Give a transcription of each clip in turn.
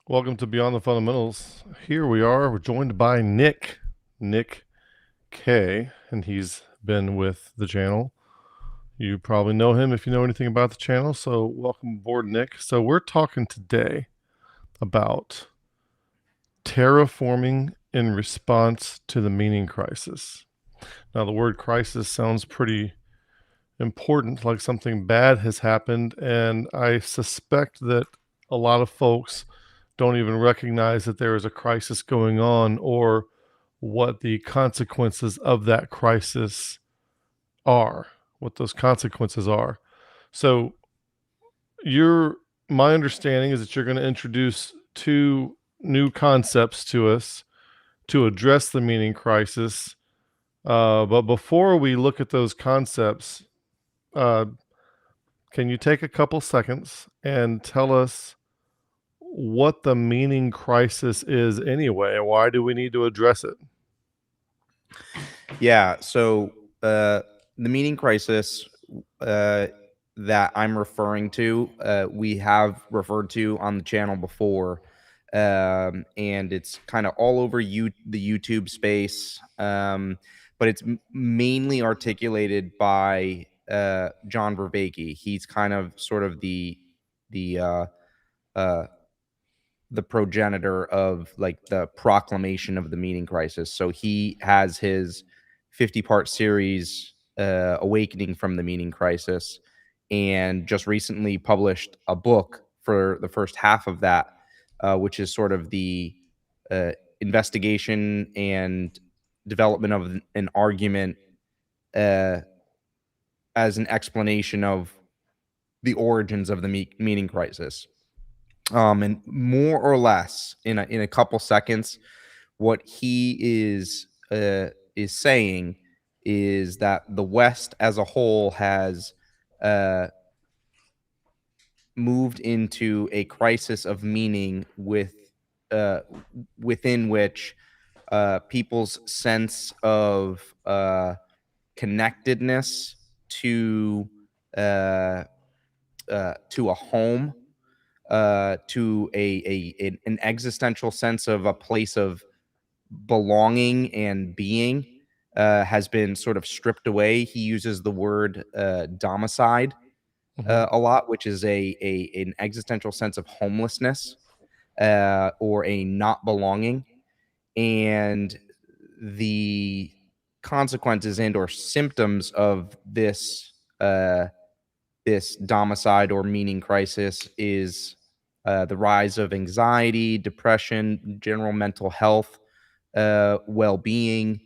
Welcome to Beyond the Fundamentals. Here we are. We're joined by Nick K, and he's been with the channel. You probably know him if you know anything about the channel. So welcome aboard, Nick. So we're talking today about terraforming in response to the meaning crisis. Now, the word crisis sounds pretty important, like something bad has happened, and I suspect that a lot of folks don't even recognize that there is a crisis going on or what the consequences of that crisis are, what those consequences are. So, your my understanding is that you're going to introduce two new concepts to us to address the meaning crisis. But before we look at those concepts, uh, can you take a couple seconds and tell us what the meaning crisis is anyway, and why do we need to address it? Yeah. So the meaning crisis that I'm referring to, we have referred to on the channel before, and it's kind of all over the YouTube space. But it's mainly articulated by John Vervaeke. He's kind of sort of the uh, the progenitor of like the proclamation of the meaning crisis. So he has his 50-part series, Awakening from the Meaning Crisis, and just recently published a book for the first half of that, which is sort of the uh, investigation and development of an argument uh, as an explanation of the origins of the meaning crisis. And more or less in a couple seconds, what he is saying is that the West as a whole has uh, moved into a crisis of meaning uh, within which people's sense of connectedness to uh, to a home, to an existential sense of a place of belonging and being, has been sort of stripped away. He uses the word domicide Mhm. a lot, which is a an existential sense of homelessness, or a not belonging, and the consequences and or symptoms of this domicide or meaning crisis is the rise of anxiety, depression, general mental health, well-being.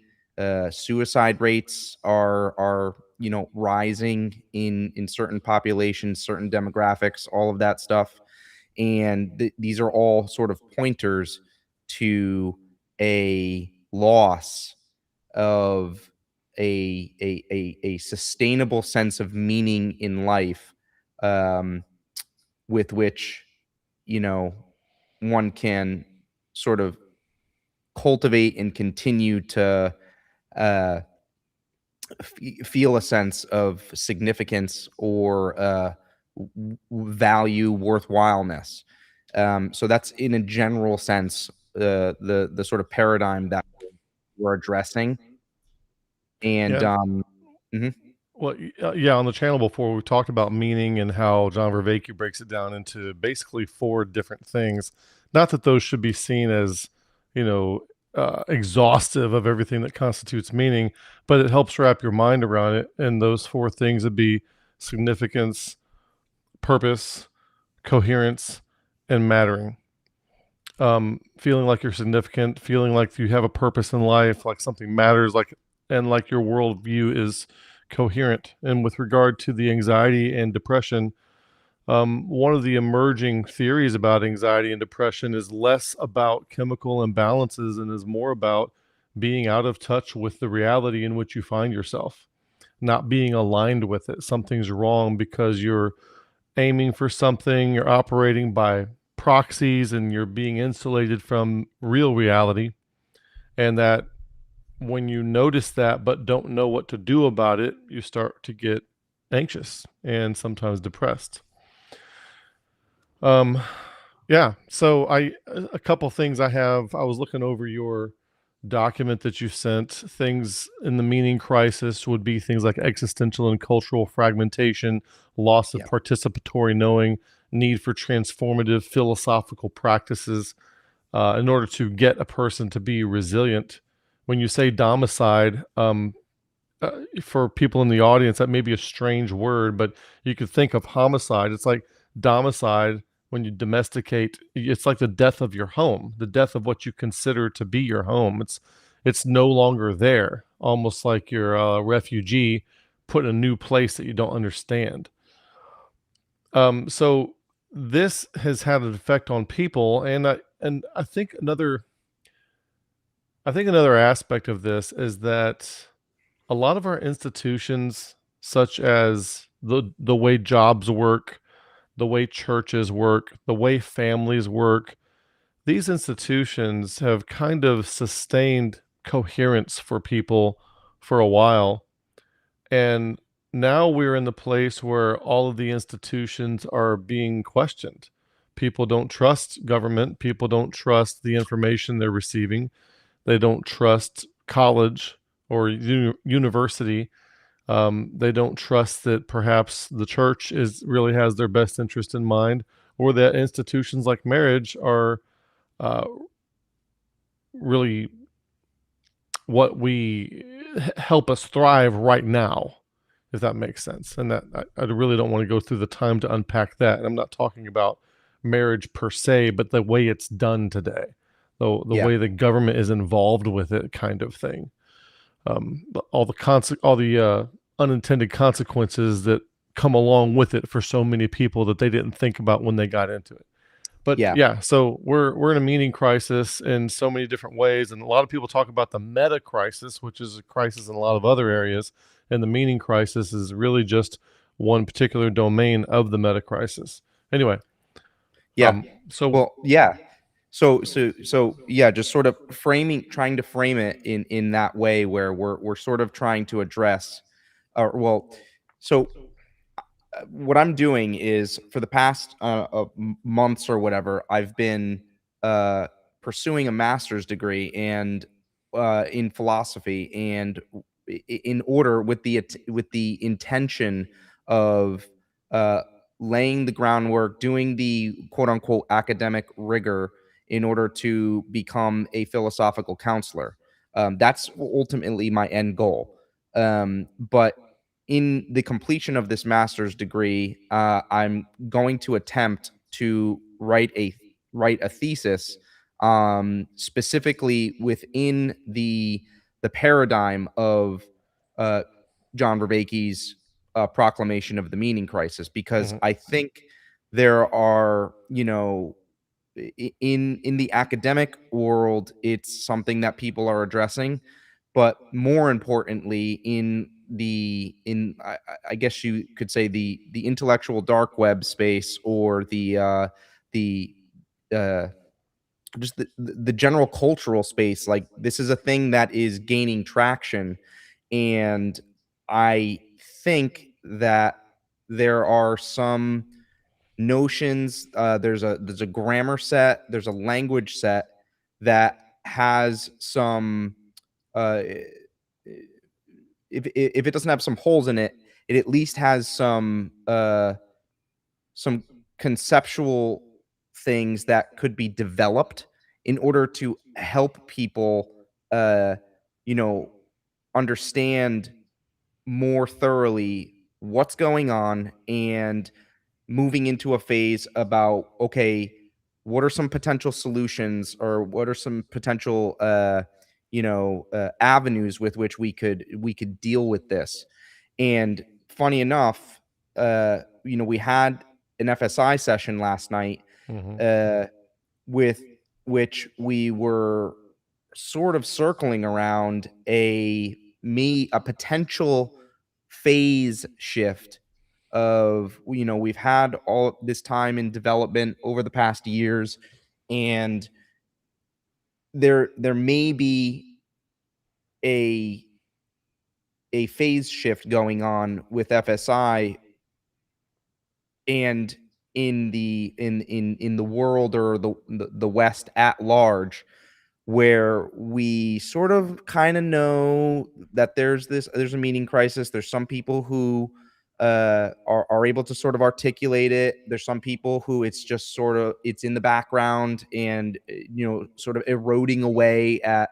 Suicide rates are rising in certain populations, certain demographics, all of that stuff, and these are all sort of pointers to a loss of a sustainable sense of meaning in life, um, with which you know one can sort of cultivate and continue to uh, feel a sense of significance or value, worthwhileness. So that's in a general sense the sort of paradigm that we're addressing. And Yeah. mhm. Well, yeah, on the channel before we talked about meaning and how John Vervaeke breaks it down into basically four different things. Not that those should be seen as, you know, exhaustive of everything that constitutes meaning, but it helps wrap your mind around it. And those four things would be significance, purpose, coherence, and mattering. Feeling like you're significant, feeling like you have a purpose in life, like something matters, like and like your worldview is coherent. And with regard to the anxiety and depression, one of the emerging theories about anxiety and depression is less about chemical imbalances and is more about being out of touch with the reality in which you find yourself, not being aligned with it. Something's wrong because you're aiming for something, you're operating by proxies, and you're being insulated from real reality. And that when you notice that but don't know what to do about it, you start to get anxious and sometimes depressed. Um, Yeah. So a couple things I have. I was looking over your document that you sent. Things in the meaning crisis would be things like existential and cultural fragmentation, loss of Yeah. participatory knowing, need for transformative philosophical practices in order to get a person to be resilient. When you say domicide, for people in the audience, that may be a strange word, but you could think of homicide. It's like domicide when you domesticate. It's like the death of your home, the death of what you consider to be your home. It's no longer there. Almost like you're a refugee put in a new place that you don't understand. So this has had an effect on people, and I think another aspect of this is that a lot of our institutions, such as the way jobs work, the way churches work, the way families work, these institutions have kind of sustained coherence for people for a while. And now we're in the place where all of the institutions are being questioned. People don't trust government. People don't trust the information they're receiving. They don't trust college or university. They don't trust that perhaps the church is really has their best interest in mind, or that institutions like marriage are uh, really what we help us thrive right now, if that makes sense. And that I really don't want to go through the time to unpack that. And I'm not talking about marriage per se, but the way it's done today, the Yeah. way the government is involved with it, kind of thing. All the unintended consequences that come along with it for so many people that they didn't think about when they got into it. But Yeah. yeah, so we're in a meaning crisis in so many different ways, and a lot of people talk about the meta crisis, which is a crisis in a lot of other areas, and the meaning crisis is really just one particular domain of the meta crisis. Anyway, Yeah. so Well, yeah. So yeah, just sort of trying to frame it in that way where we're sort of trying to address, well, so what I'm doing is for the past months or whatever, I've been uh, pursuing a master's degree and in philosophy, and in order with the intention of uh, laying the groundwork, doing the quote unquote academic rigor in order to become a philosophical counselor. That's ultimately my end goal. But in the completion of this master's degree, I'm going to attempt to write a thesis, specifically within the paradigm of uh, John Vervaeke's proclamation of the meaning crisis, because mhm, I think there are, in the academic world, it's something that people are addressing, but more importantly, in I guess you could say the intellectual dark web space, or the uh, just the general cultural space, like this is a thing that is gaining traction, and I think that there are some notions. There's a grammar set, there's a language set that has some. If it doesn't have some holes in it, it at least has some conceptual things that could be developed in order to help people, uh, you know, understand more thoroughly what's going on, and moving into a phase about, okay, what are some potential solutions, or what are some potential avenues with which we could deal with this. And funny enough, we had an FSI session last night, mhm, uh with which we were sort of circling around a potential phase shift of, we've had all this time in development over the past years, and there may be a a phase shift going on with FSI, and in the world, or the West at large, where we sort of kind of know that there's a meaning crisis. There's some people who are able to sort of articulate it. There's some people who it's just sort of it's in the background, and sort of eroding away at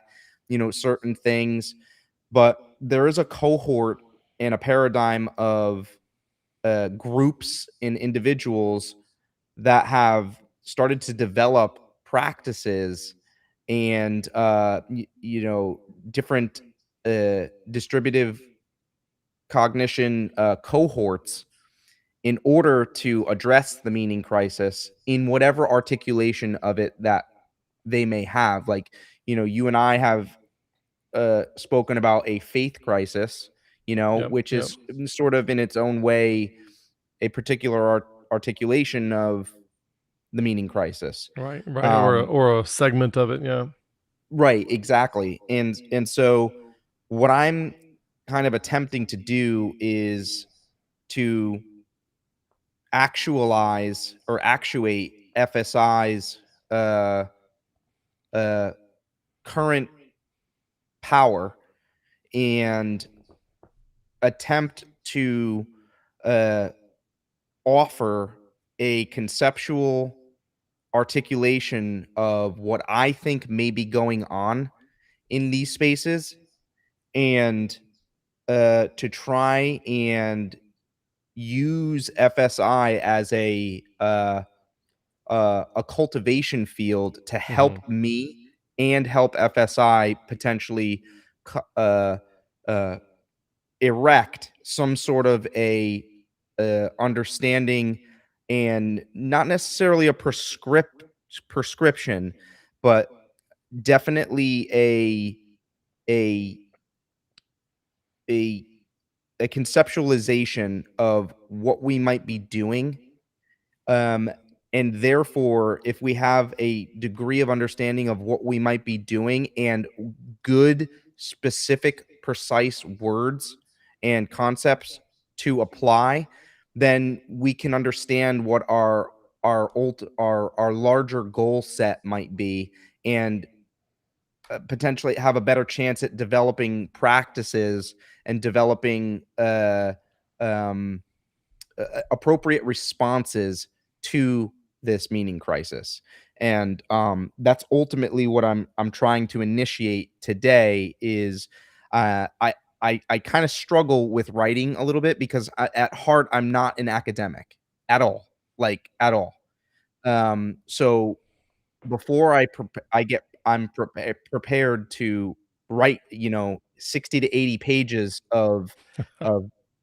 certain things. But there is a cohort and a paradigm of groups and individuals that have started to develop practices and different distributive cognition cohorts in order to address the meaning crisis in whatever articulation of it that they may have. Like, you and I have spoken about a faith crisis, Yep. which Yep. is sort of in its own way a particular articulation of the meaning crisis. Right. Right. Um, Or a segment of it. Yeah. right, exactly. And so what I'm kind of attempting to do is to actualize or actuate FSI's uh, uh, current power, and attempt to uh, offer a conceptual articulation of what I think may be going on in these spaces, and to try and use FSI as a cultivation field to Hmm. help me and help FSI potentially co- uh, erect some sort of a understanding, and not necessarily a prescription, but definitely a a a conceptualization of what we might be doing. um and therefore, if we have a degree of understanding of what we might be doing, and good, specific, precise words and concepts to apply, then we can understand what our larger goal set might be, and potentially have a better chance at developing practices and developing um, appropriate responses to this meaning crisis. And that's ultimately what I'm trying to initiate today. Is I kind of struggle with writing a little bit, because at heart I'm not an academic at all, like at all. So before I'm prepared to write, 60 to 80 pages of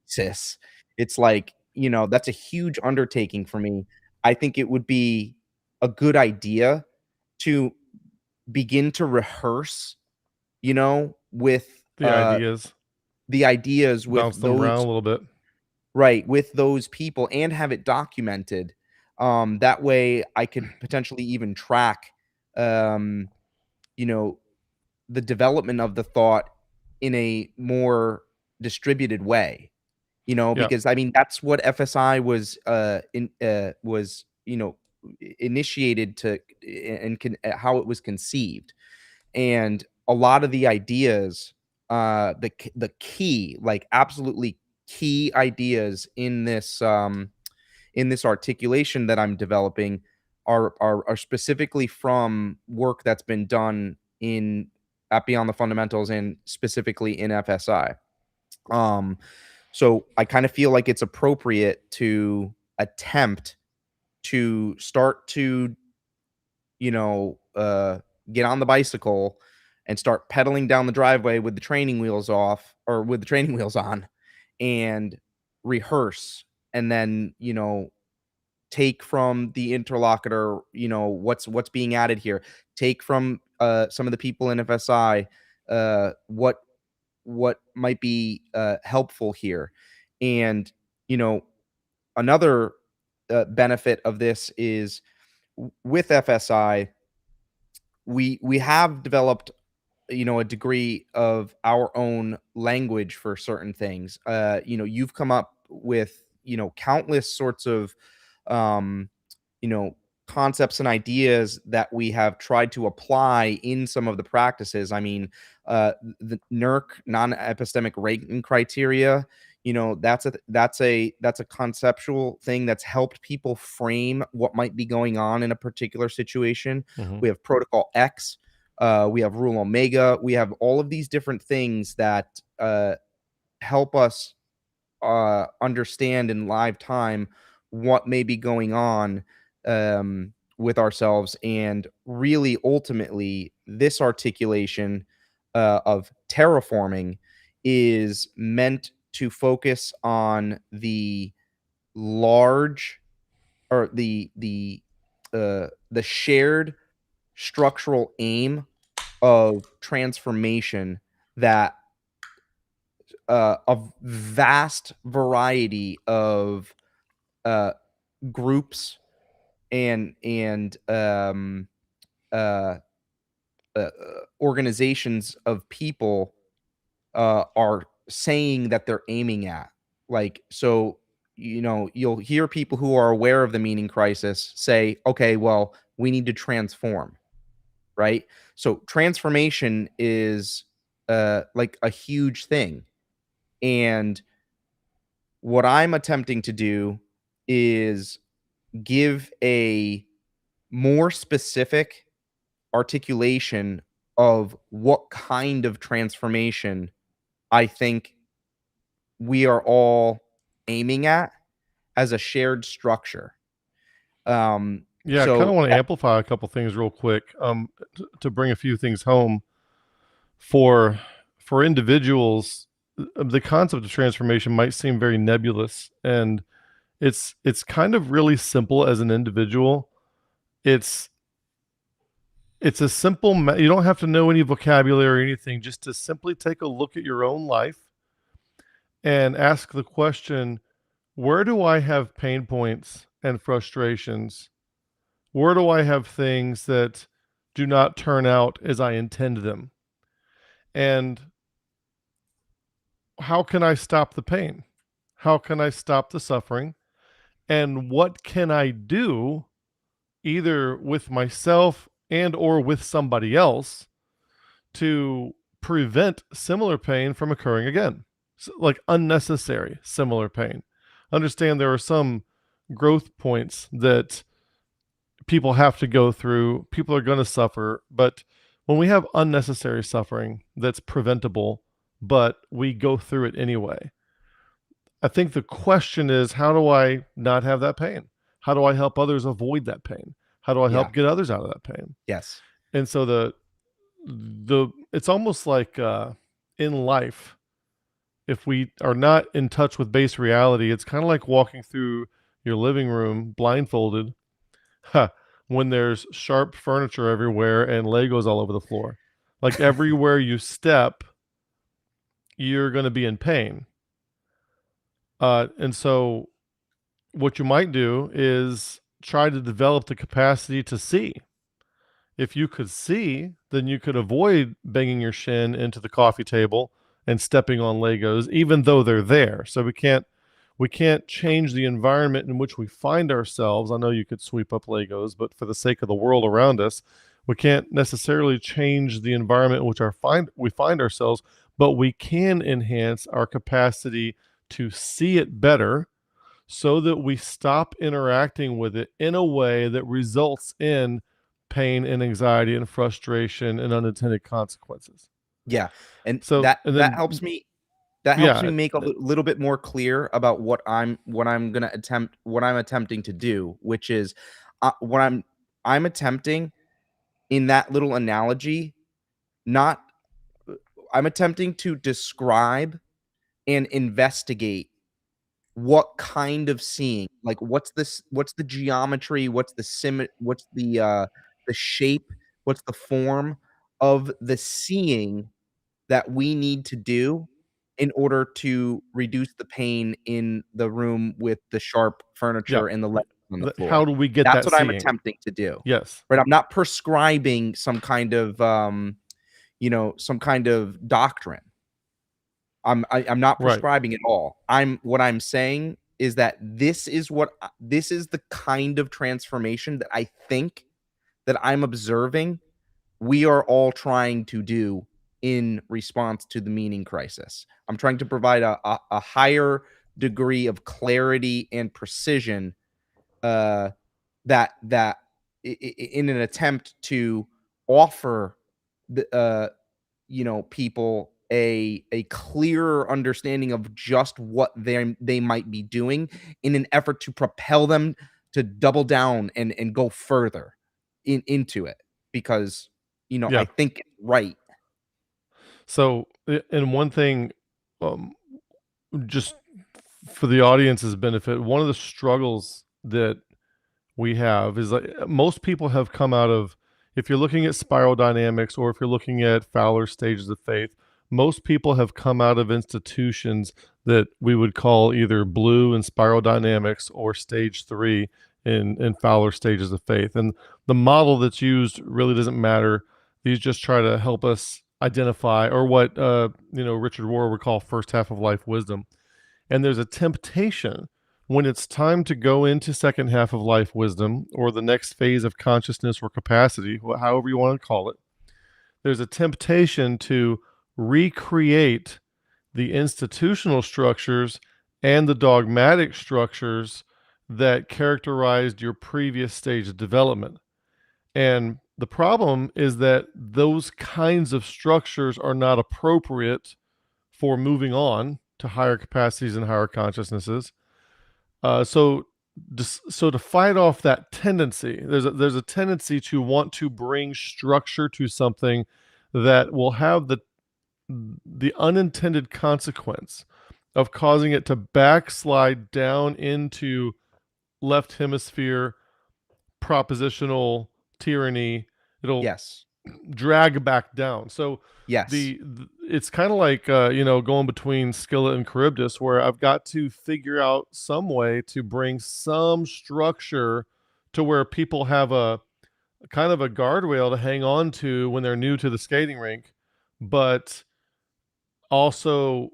sis. It's like, that's a huge undertaking for me. I think it would be a good idea to begin to rehearse, with The ideas, the ideas with bounce them around a those little bit. right, with those people, and have it documented. That way I could potentially even track um you know, the development of the thought in a more distributed way, Yeah. because I mean that's what FSI was, initiated to, and how it was conceived. And a lot of the ideas, the key, like absolutely key ideas in this articulation that I'm developing are specifically from work that's been done in at Beyond the Fundamentals, and specifically in FSI. Um, so I kind of feel like it's appropriate to attempt to start to, you know, uh, get on the bicycle and start pedaling down the driveway with the training wheels off, or with the training wheels on, and rehearse, and then, take from the interlocutor, what's being added here. Take from some of the people in FSI, what might be helpful here. And you know, another benefit of this is, with FSI, we have developed, a degree of our own language for certain things. You've come up with, countless sorts of um, you know, concepts and ideas that we have tried to apply in some of the practices. I mean, the NERC, non-epistemic rating criteria, that's a conceptual thing that's helped people frame what might be going on in a particular situation. Hmm. We have Protocol X, we have Rule Omega, we have all of these different things that help us understand in live time what may be going on with ourselves. And really, ultimately, this articulation of terraforming is meant to focus on the large or the shared structural aim of transformation that a vast variety of uh, groups and uh, organizations of people are saying that they're aiming at. Like, so, you'll hear people who are aware of the meaning crisis say, okay, well, we need to transform, right? So, transformation is like a huge thing. And what I'm attempting to do is give a more specific articulation of what kind of transformation I think we are all aiming at as a shared structure. Yeah, I kind of So want to that, amplify a couple things real quick, to bring a few things home for individuals. The concept of transformation might seem very nebulous, and it's kind of really simple as an individual. It's it's a simple. You don't have to know any vocabulary or anything. Just to simply take a look at your own life and ask the question: where do I have pain points and frustrations? Where do I have things that do not turn out as I intend them? And how can I stop the pain? How can I stop the suffering? And what can I do either with myself and or with somebody else to prevent similar pain from occurring again? So, like unnecessary similar pain. Understand there are some growth points that people have to go through. People are going to suffer, but when we have unnecessary suffering that's preventable, but we go through it anyway, I think the question is, how do I not have that pain? How do I help others avoid that pain? How do I yeah, help get others out of that pain? yes, And so the it's almost like in life, if we are not in touch with base reality, it's kind of like walking through your living room blindfolded, huh, when there's sharp furniture everywhere and Legos all over the floor. Like everywhere you step, you're going to be in pain. And so, what you might do is try to develop the capacity to see. If you could see, then you could avoid banging your shin into the coffee table and stepping on Legos, even though they're there. So we can't change the environment in which we find ourselves. I know you could sweep up Legos, but for the sake of the world around us, we can't necessarily change the environment in which we find ourselves, but we can enhance our capacity to see it better so that we stop interacting with it in a way that results in pain and anxiety and frustration and unintended consequences. yeah, and So, that and that then, helps me that helps me yeah, make a little bit more clear about what I'm attempting to do, which is what I'm attempting in that little analogy. Not I'm attempting to describe and investigate what kind of seeing, like, what's the geometry, what's the shape, what's the form of the seeing that we need to do in order to reduce the pain in the room with the sharp yeah. furniture and the legs on the How floor. do we get That's that what I'm seeing? attempting to do, Yes. right? I'm not prescribing some kind of doctrine. I'm not Right. prescribing at all. I'm What I'm saying is that this is the kind of transformation that I think that I'm observing we are all trying to do in response to the meaning crisis. I'm trying to provide a higher degree of clarity and precision, uh, that in an attempt to offer the people a clearer understanding of just what they might be doing in an effort to propel them to double down and go further into it, because I Yeah. think it's right. So, and one thing, um, just for the audience's benefit, one of the struggles that we have is like most people have come out of, if you're looking at spiral dynamics or if you're looking at Fowler's stages of faith, most people have come out of institutions that we would call either blue in spiral dynamics or stage three in Fowler stages of faith. And the model that's used really doesn't matter. These just try to help us identify, or what Richard Rohr would call first half of life wisdom. And there's a temptation when it's time to go into second half of life wisdom or the next phase of consciousness or capacity, however you want to call it. There's a temptation to recreate the institutional structures and the dogmatic structures that characterized your previous stage of development. And the problem is that those kinds of structures are not appropriate for moving on to higher capacities and higher consciousnesses. So to fight off that tendency, there's a tendency to want to bring structure to something that will have the unintended consequence of causing it to backslide down into left hemisphere propositional tyranny. It'll Yes. drag back down. So Yes. it's kind of like going between Skillet and Charybdis, where I've got to figure out some way to bring some structure to where people have a kind of a guardrail to hang on to when they're new to the skating rink, but also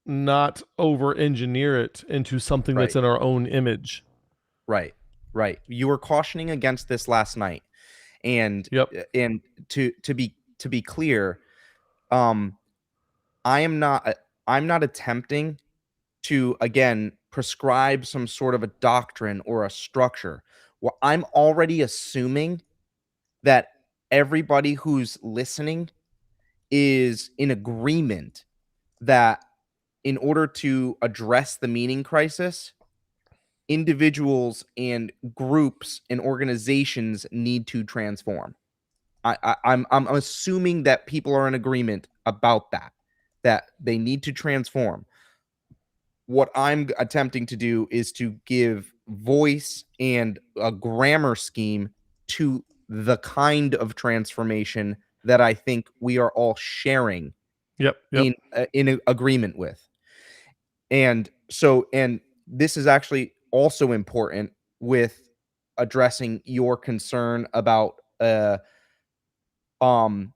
not over engineer it into something that's Right. in our own image. Right. Right. You were cautioning against this last night, and Yep. and to be clear, um, I am not. I'm not attempting to again prescribe some sort of a doctrine or a structure. Well, I'm already assuming that everybody who's listening is in agreement that in order to address the meaning crisis, individuals and groups and organizations need to transform. I'm assuming that people are in agreement about that they need to transform. What I'm attempting to do is to give voice and a grammar scheme to the kind of transformation that I think we are all sharing Yep. Yep. in agreement with. And this is actually also important with addressing your concern about um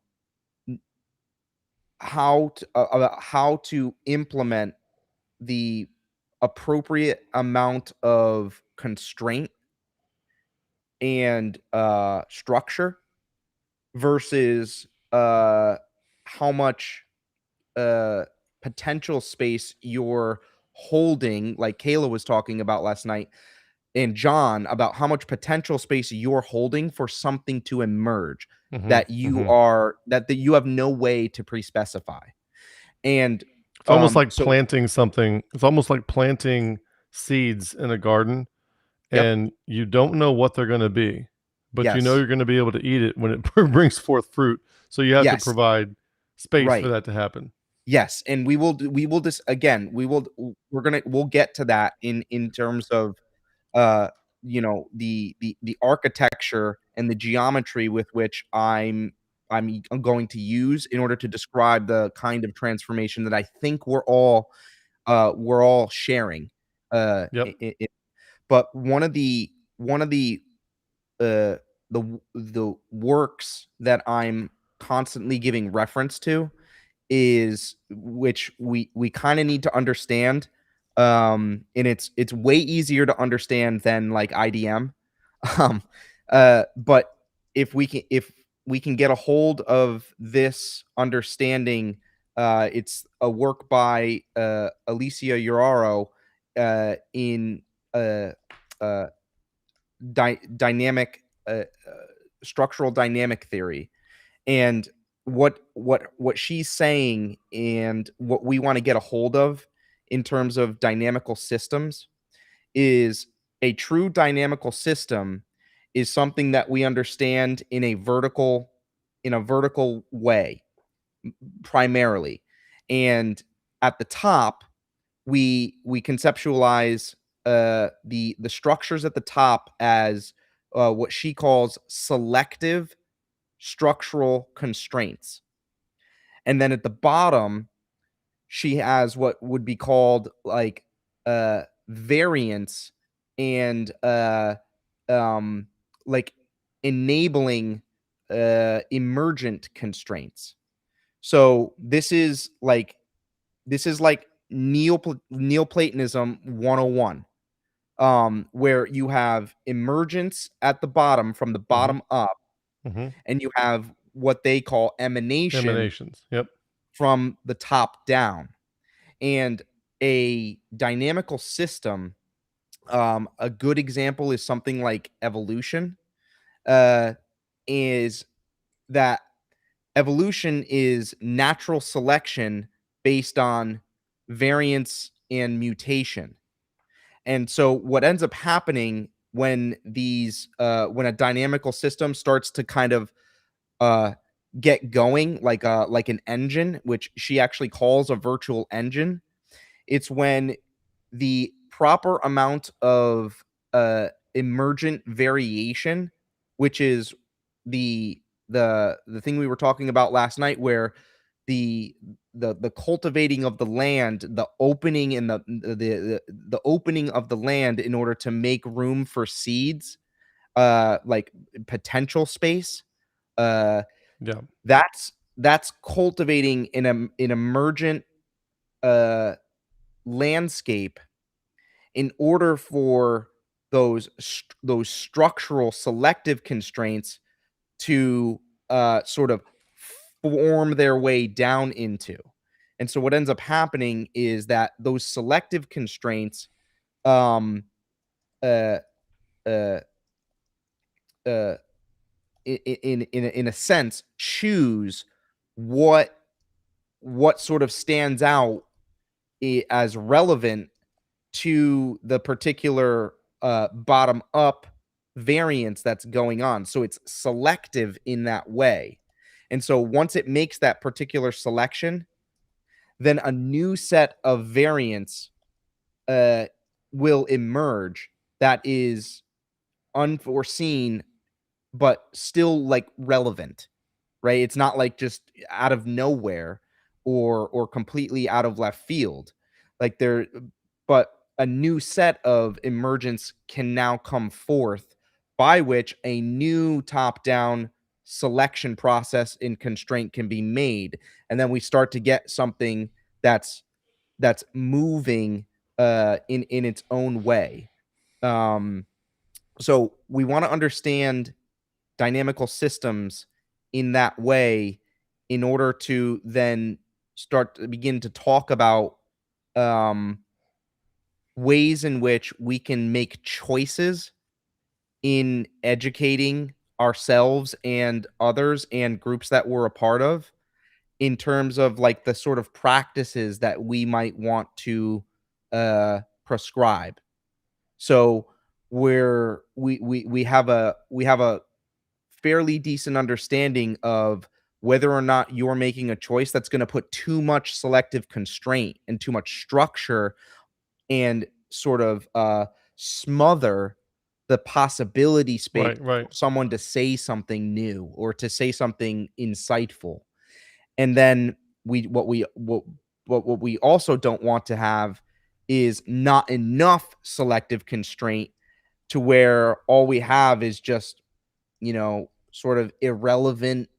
how to implement the appropriate amount of constraint and structure versus how much uh potential space you're holding, like Kayla was talking about last night, and John, about how much potential space you're holding for something to emerge Mm-hmm. that you Mm-hmm. are that you have no way to pre-specify. And It's almost like so planting something. It's almost like planting seeds in a garden, yep. and you don't know what they're going to be, but you know Yes. you're going to be able to eat it when it brings forth fruit. So you have to Yes. provide space for Right. that to happen. Yes, and we will just again, we'll get to that in terms of uh the architecture and the geometry with which I'm going to use in order to describe the kind of transformation that I think we're all sharing. Yep. But one of the uh the works that I'm constantly giving reference to is, which we kind of need to understand, And it's way easier to understand than like IDM. Um, but if we can get a hold of this understanding, it's a work by Alicia Uraro in uh, uh, dynamic structural dynamic theory, and what she's saying and what we want to get a hold of in terms of dynamical systems is a true dynamical system is something that we understand in a vertical way primarily, and at the top we conceptualize the structures at the top as what she calls selective structural constraints, and then at the bottom she has what would be called like variance and um like enabling emergent constraints. So this is like Neoplatonism 101, where you have emergence at the bottom from the Hmm. bottom up, Hmm. and you have what they call emanation Emanations. Yep. from the top down. And a dynamical system, a good example is something like evolution, uh, is that evolution is natural selection based on variance and mutation. And so what ends up happening when a dynamical system starts to kind of uh, get going like an engine, which she actually calls a virtual engine, it's when the proper amount of emergent variation, which is the thing we were talking about last night, where the the cultivating of the land, the opening and the opening of the land in order to make room for seeds, like potential space, uh, Yeah. that's cultivating an emergent uh landscape in order for those structural selective constraints to sort of form their way down into. And so what ends up happening is that those selective constraints, um, uh, uh, uh, in a sense, choose what sort of stands out as relevant to the particular bottom up variance that's going on. So it's selective in that way. And so once it makes that particular selection, then a new set of variants uh, will emerge that is unforeseen, but still like relevant, right? It's not like just out of nowhere or completely out of left field. Like there but a new set of emergence can now come forth by which a new top-down selection process and constraint can be made. And then we start to get something that's moving in its own way. Um so we want to understand dynamical systems in that way in order to then start to begin to talk about um, ways in which we can make choices in educating ourselves and others and groups that we're a part of in terms of like the sort of practices that we might want to prescribe. So we have a fairly decent understanding of whether or not you're making a choice that's going to put too much selective constraint and too much structure and sort of smother the possibility space Right. Right. for someone to say something new or to say something insightful. And then we what we also don't want to have is not enough selective constraint to where all we have is just, sort of irrelevant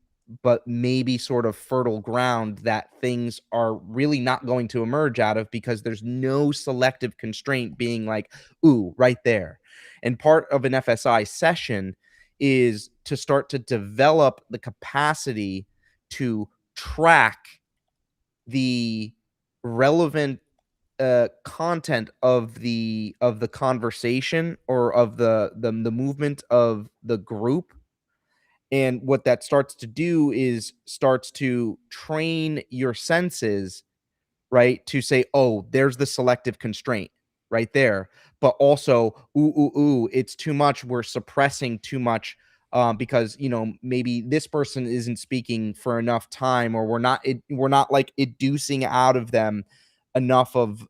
but maybe sort of fertile ground that things are really not going to emerge out of because there's no selective constraint being like, ooh, right there. And part of an FSI session is to start to develop the capacity to track the relevant content of the conversation or of the movement of the group. And what that starts to do is starts to train your senses, right? To say, oh, there's the selective constraint right there. But also, it's too much. We're suppressing too much because maybe this person isn't speaking for enough time, or we're not like educing out of them enough of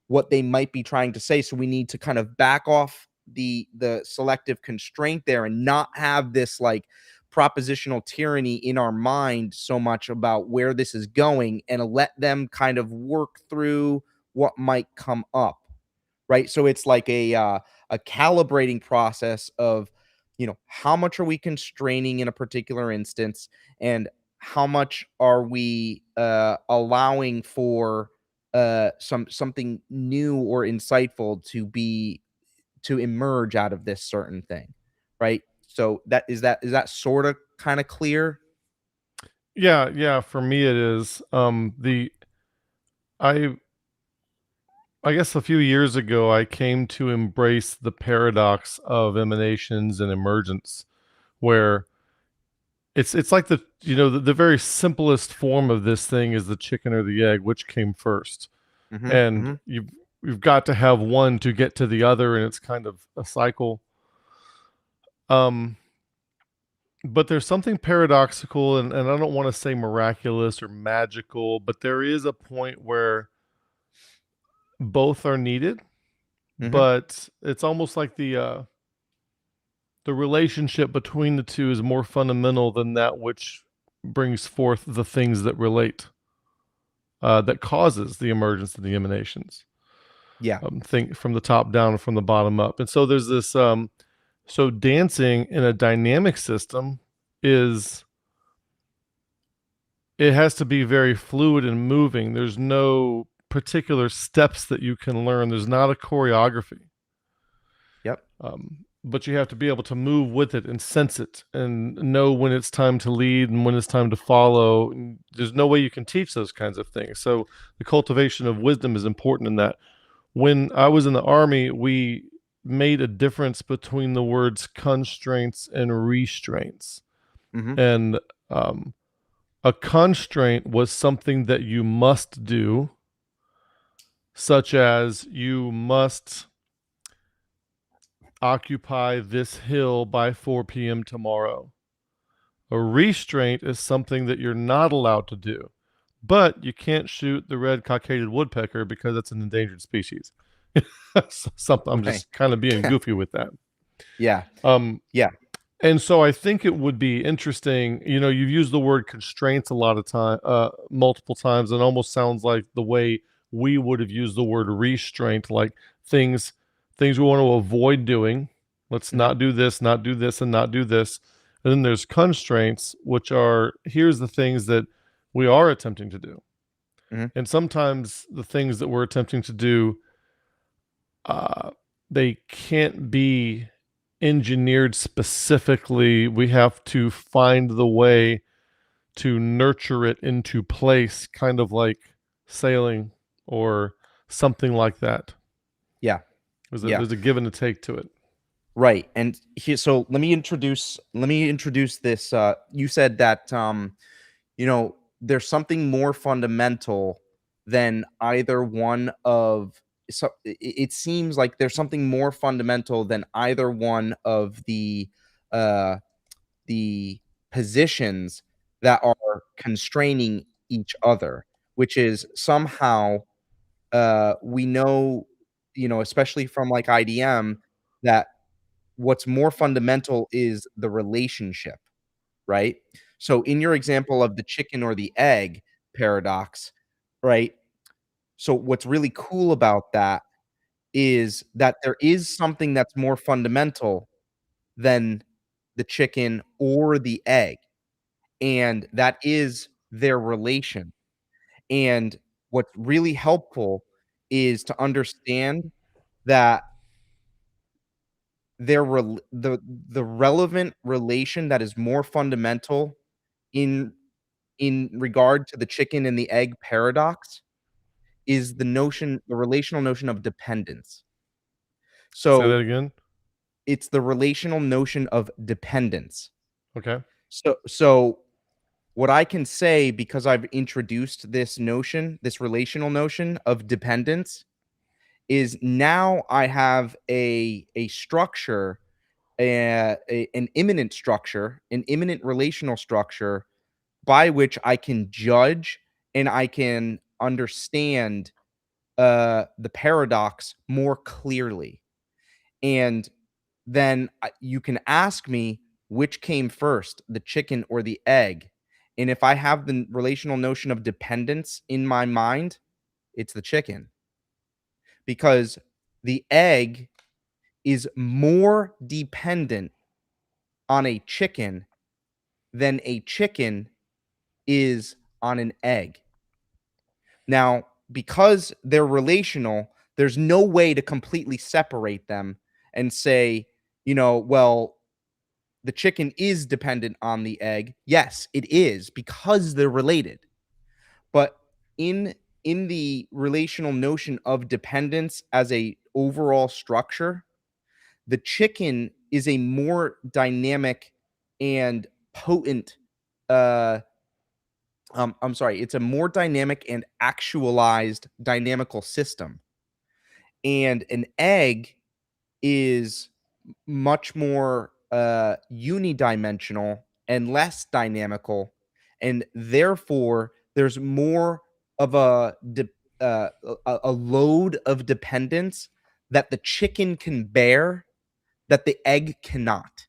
what they might be trying to say. So we need to kind of back off the selective constraint there and not have this like propositional tyranny in our mind so much about where this is going, and let them kind of work through what might come up, right? So it's like a calibrating process of, how much are we constraining in a particular instance, and how much are we allowing for something new or insightful to emerge out of this certain thing, right? So that sort of kind of clear? Yeah, yeah, for me it is. The I I guess a few years ago I came to embrace the paradox of emanations and emergence, where it's like the very simplest form of this thing is the chicken or the egg, which came first. Mhm, And mhm, you've got to have one to get to the other, and it's kind of a cycle. Um but there's something paradoxical, and I don't want to say miraculous or magical, but there is a point where both are needed, mhm. but it's almost like the relationship between the two is more fundamental than that which brings forth the things that relate, that causes the emergence of the emanations. Yeah, Think from the top down and from the bottom up. And so there's this. So dancing in a dynamic system is it has to be very fluid and moving. There's no particular steps that you can learn. There's not a choreography. yep, But you have to be able to move with it and sense it and know when it's time to lead and when it's time to follow. And there's no way you can teach those kinds of things. So the cultivation of wisdom is important in that. When I was in the army, we made a difference between the words constraints and restraints. mhm, And um, a constraint was something that you must do, such as you must occupy this hill by 4 p.m. tomorrow. A restraint is something that you're not allowed to do, but you can't shoot the red cockaded woodpecker because it's an endangered species. Something I'm right. just kind of being goofy with that. Yeah, Um, yeah, and so I think it would be interesting. You've used the word constraints a lot of time, multiple times, and almost sounds like the way we would have used the word restraint, like things, things we want to avoid doing. Let's mhm, not do this, not do this, and not do this. And then there's constraints, which are here's the things that we are attempting to do. mhm, And sometimes the things that we're attempting to do, uh, they can't be engineered specifically. We have to find the way to nurture it into place, kind of like sailing or something like that. yeah, yeah, There's a give and a take to it. right. And here, so let me introduce this. You said that there's something more fundamental than either one of. So it seems like there's something more fundamental than either one of uh the positions that are constraining each other, which is somehow we know, especially from like IDM, that what's more fundamental is the relationship, right? So in your example of the chicken or the egg paradox, right? So what's really cool about that is that there is something that's more fundamental than the chicken or the egg. and that is their relation. And what's really helpful is to understand that the relevant relation that is more fundamental in regard to the chicken and the egg paradox is the relational notion of dependence. Say that So, again. it's the relational notion of dependence. Okay. So what I can say, because I've introduced this notion, this relational notion of dependence, is now I have a structure, an imminent structure, an imminent relational structure by which I can judge and I can understand the paradox more clearly. And then you can ask me which came first, the chicken or the egg. And if I have the relational notion of dependence in my mind, it's the chicken, because the egg is more dependent on a chicken than a chicken is on an egg. Now, because they're relational, there's no way to completely separate them and say, well, the chicken is dependent on the egg. Yes, it is, because they're related. But in the relational notion of dependence as a overall structure, the chicken is a more dynamic and potent uh I'm sorry, it's a more dynamic and actualized dynamical system. And an egg is much more unidimensional and less dynamical, and therefore there's more of a load of dependence that the chicken can bear that the egg cannot.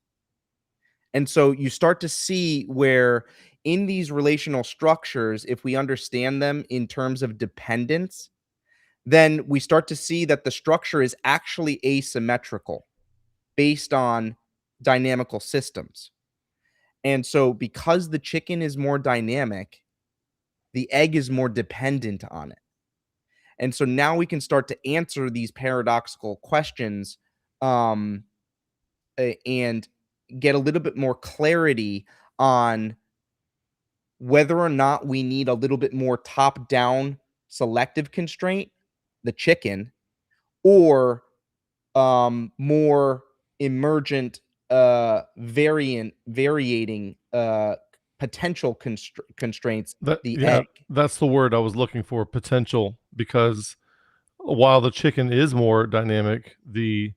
And so you start to see where in these relational structures, if we understand them in terms of dependence, then we start to see that the structure is actually asymmetrical based on dynamical systems. And so because the chicken is more dynamic, the egg is more dependent on it. And so now we can start to answer these paradoxical questions, um, and get a little bit more clarity on whether or not we need a little bit more top down selective constraint, the chicken, or more emergent, varying potential constraints, That the yeah, egg. that's the word I was looking for, potential, because while the chicken is more dynamic, the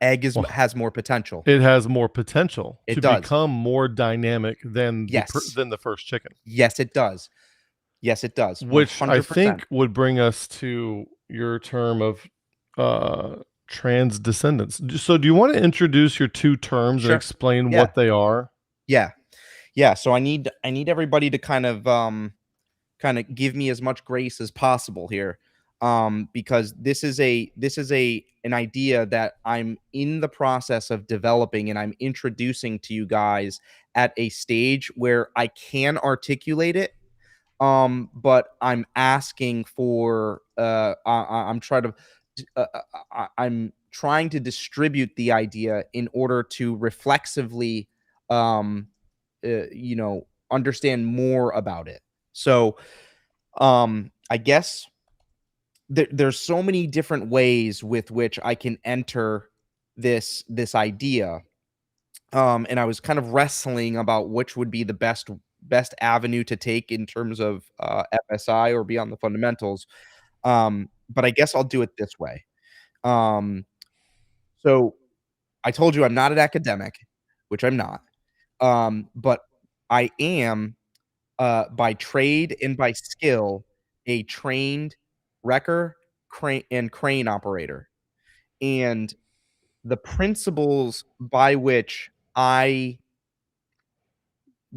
Egg well, has more potential. it has more potential It to does. become more dynamic than Yes. than the first chicken, Yes, it does. Yes, it does. which I 100%. think would bring us to your term of uh, transdescendants. So, do you want to introduce your two terms and Sure. explain Yeah. what they are? Yeah. Yeah. So I need everybody to kind of give me as much grace as possible here, because this is a an idea that I'm in the process of developing and I'm introducing to you guys at a stage where I can articulate it, but I'm asking for I'm trying to I'm trying to distribute the idea in order to reflexively understand more about it. So I guess there's so many different ways with which I can enter this idea. And I was kind of wrestling about which would be the best avenue to take in terms of FSI or beyond the fundamentals. But I guess I'll do it this way. Um, so I told you I'm not an academic, which I'm not. But I am, by trade and by skill, a trained wrecker, crane operator. And the principles by which I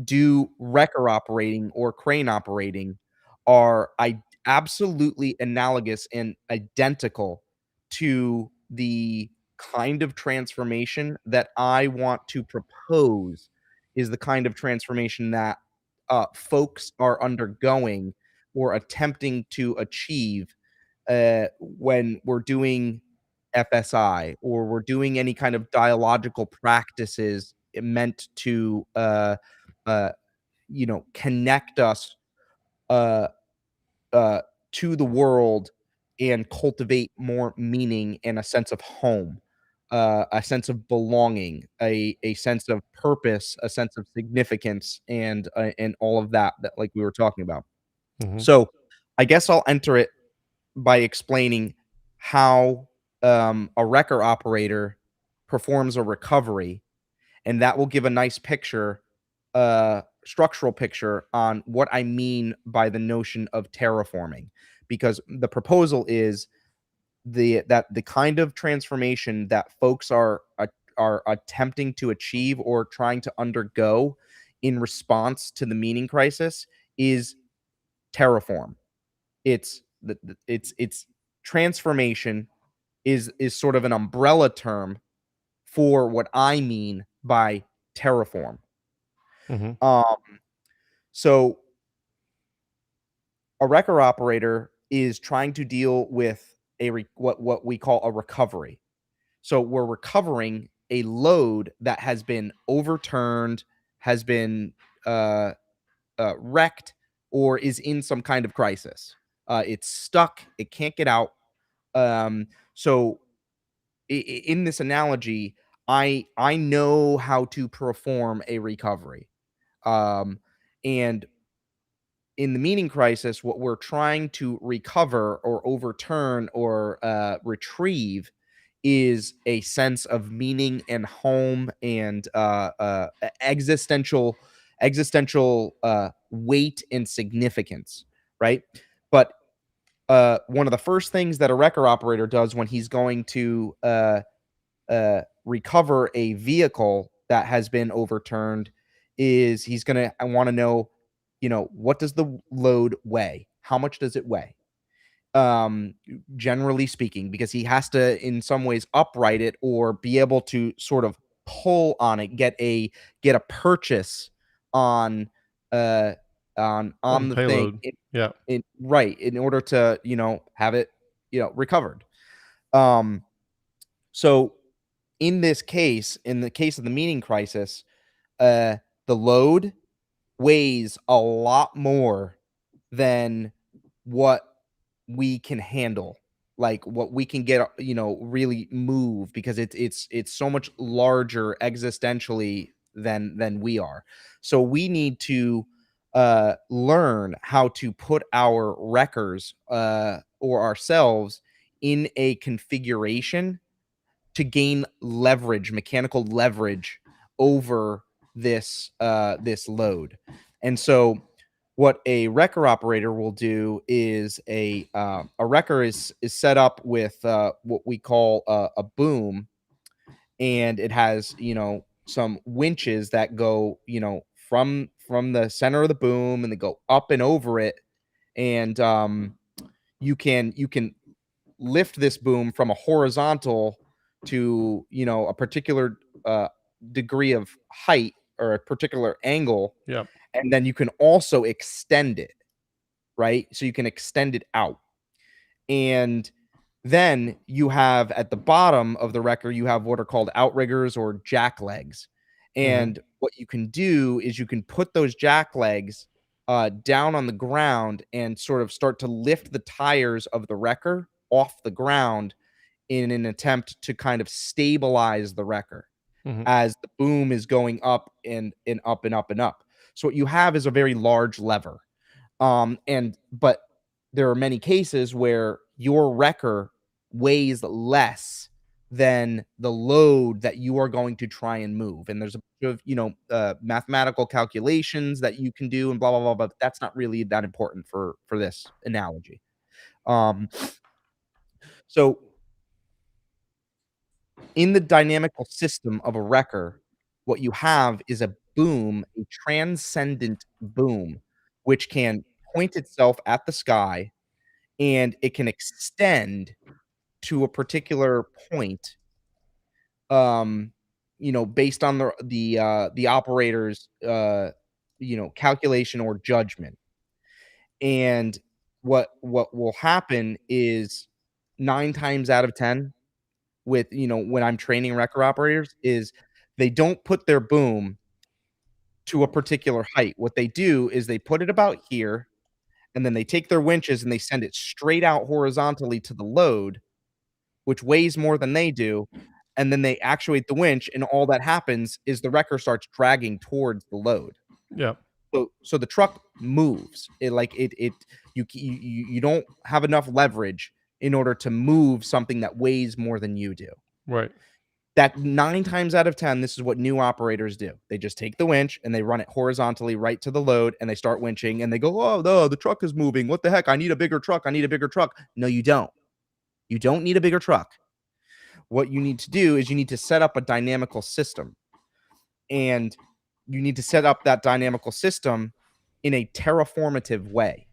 do wrecker operating or crane operating are absolutely analogous and identical to the kind of transformation that I want to propose is the kind of transformation that folks are undergoing or attempting to achieve when we're doing FSI or we're doing any kind of dialogical practices meant to, uh, connect us uh, uh, to the world and cultivate more meaning and a sense of home, a sense of belonging, a sense of purpose, a sense of significance, and all of that that like we were talking about. Hmm. So, I guess I'll enter it by explaining how a wrecker operator performs a recovery, and that will give a nice picture, structural picture on what I mean by the notion of terraforming. Because the proposal is the kind of transformation that folks are attempting to achieve or trying to undergo in response to the meaning crisis is terraform. It's transformation is sort of an umbrella term for what I mean by terraform. Hmm. Um, so a wrecker operator is trying to deal with what we call a recovery. So we're recovering a load that has been overturned, has been uh, wrecked, or is in some kind of crisis. It's stuck. It can't get out. So in this analogy, I know how to perform a recovery. Um, and in the meaning crisis, what we're trying to recover or overturn or retrieve is a sense of meaning and home and existential weight and significance, right? But one of the first things that a wrecker operator does when he's going to recover a vehicle that has been overturned is he's gonna want to know, what does the load weigh? How much does it weigh? Um, Generally speaking, because he has to, in some ways, upright it or be able to sort of pull on it, get a purchase on uh On on the thing, payload. Yeah. right, in order to have it recovered. Um, so in the case of the meaning crisis, uh, the load weighs a lot more than what we can handle, like what we can get, really move because it's so much larger existentially than we are. So we need to learn how to put our wreckers or ourselves in a configuration to gain leverage, mechanical leverage over this load. And so what a wrecker operator will do is a wrecker is set up with what we call a boom, and it has some winches that go from the center of the boom and they go up and over it, and you can lift this boom from a horizontal to a particular degree of height or a particular angle, Yeah. and then you can also extend it, right? So you can extend it out. And then you have at the bottom of the wrecker, you have what are called outriggers or jack legs. Hmm. And what you can do is you can put those jack legs down on the ground and sort of start to lift the tires of the wrecker off the ground in an attempt to kind of stabilize the wrecker Hmm. as the boom is going up and up and up and up. So what you have is a very large lever. And but there are many cases where your wrecker weighs less than the load that you are going to try and move. And there's a bunch of, mathematical calculations that you can do and blah blah blah, but that's not really that important for this analogy. Um, so in the dynamical system of a wrecker, what you have is a boom, a transcendent boom, which can point itself at the sky and it can extend to a particular point. Um, based on the operator's calculation or judgment. And what will happen is 9 times out of 10 with, when I'm training wrecker operators is they don't put their boom to a particular height. What they do is they put it about here, and then they take their winches and they send it straight out horizontally to the load, which weighs more than they do, and then they actuate the winch, and all that happens is the wrecker starts dragging towards the load. Yeah. So the truck moves. You don't have enough leverage in order to move something that weighs more than you do. Right. That 9 times out of 10, this is what new operators do. They just take the winch and they run it horizontally right to the load, and they start winching, and they go, "Oh, the truck is moving. What the heck? I need a bigger truck. I need a bigger truck." No, you don't. You don't need a bigger truck. What you need to do is you need to set up a dynamical system. And you need to set up that dynamical system in a terraformative way.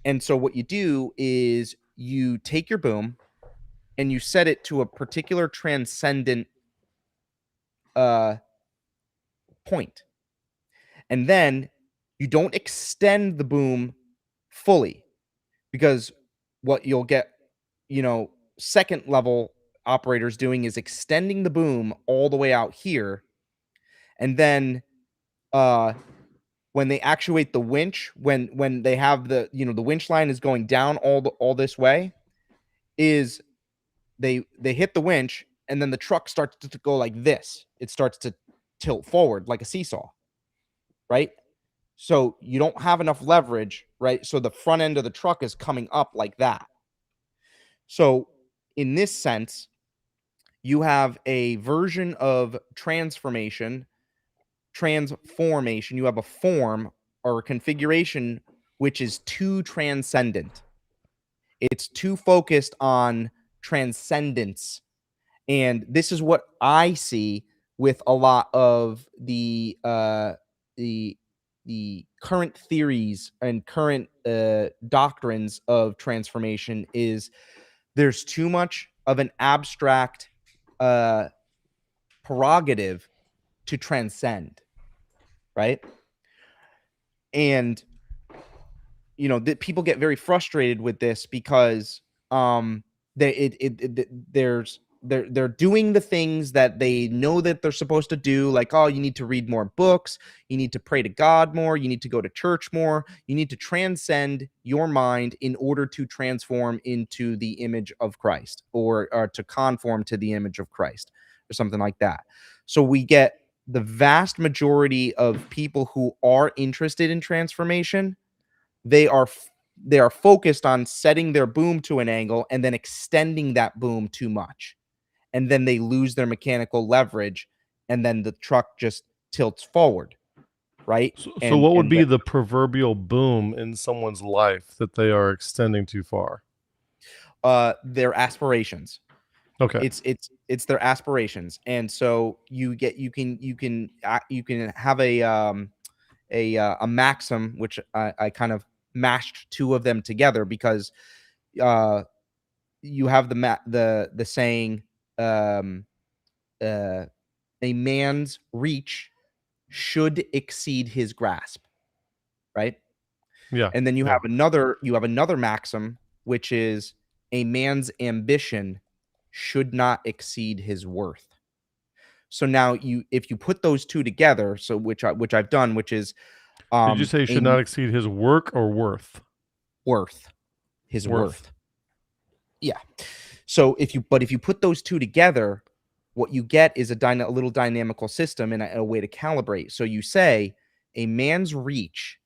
And so what you do is you take your boom and you set it to a particular transcendent uh, point. And then you don't extend the boom fully, because what you'll get, second level operators doing is extending the boom all the way out here. And then uh, when they actuate the winch, when they have the winch line is going down all this way, is they hit the winch, and then the truck starts to go like this. It starts to tilt forward like a seesaw, right? So you don't have enough leverage, right? So the front end of the truck is coming up like that. So in this sense, you have a version of transformation. You have a form or a configuration which is too transcendent. It's too focused on transcendence. And this is what I see with a lot of the the current theories and current doctrines of transformation is there's too much of an abstract uh, prerogative to transcend, right? And that people get very frustrated with this because they there's they're doing the things that they know that they're supposed to do, like, oh, you need to read more books, you need to pray to God more, you need to go to church more, you need to transcend your mind in order to transform into the image of Christ, or to conform to the image of Christ, or something like that. So we get the vast majority of people who are interested in transformation, they are they are focused on setting their boom to an angle and then extending that boom too much, and then they lose their mechanical leverage, and then the truck just tilts forward, right? So and what would and be then the proverbial boom in someone's life that they are extending too far? their aspirations. Okay. It's their aspirations. And so you can have a maxim, which I kind of mashed two of them together, because uh you have the saying, um uh a man's reach should exceed his grasp, right? Yeah. And then Yeah. you have another maxim, which is a man's ambition should not exceed his worth. So now if you put those two together, so which I've done, which is Did you say a should not exceed his work or worth? worth, his Worth. worth. Yeah. So if you put those two together, what you get is a little dynamical system, and a way to calibrate. So you say a man's reach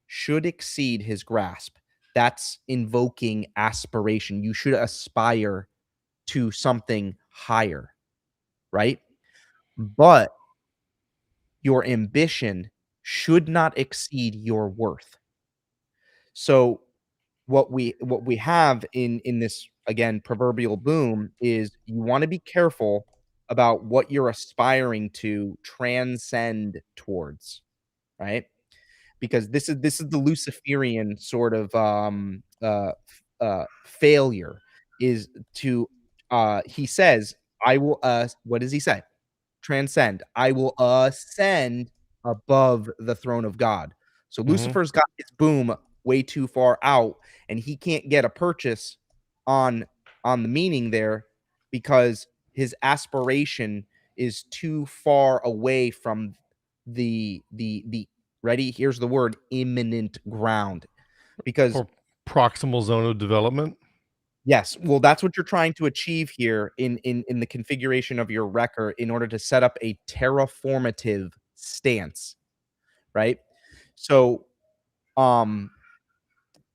should exceed his grasp. That's invoking aspiration. You should aspire to something higher, right? But your ambition should not exceed your worth. So what we have in this, again, proverbial boom, is you want to be careful about what you're aspiring to transcend towards, right? Because this is the Luciferian sort of failure, is to he says, I will what does he say? transcend. I will ascend above the throne of God. So Mhm. Lucifer's got his boom way too far out, and he can't get a purchase on the meaning there because his aspiration is too far away from the ready, here's the word, imminent ground. Because Or proximal zone of development. yes, well, that's what you're trying to achieve here in the configuration of your wrecker in order to set up a terraformative stance, right? So, um,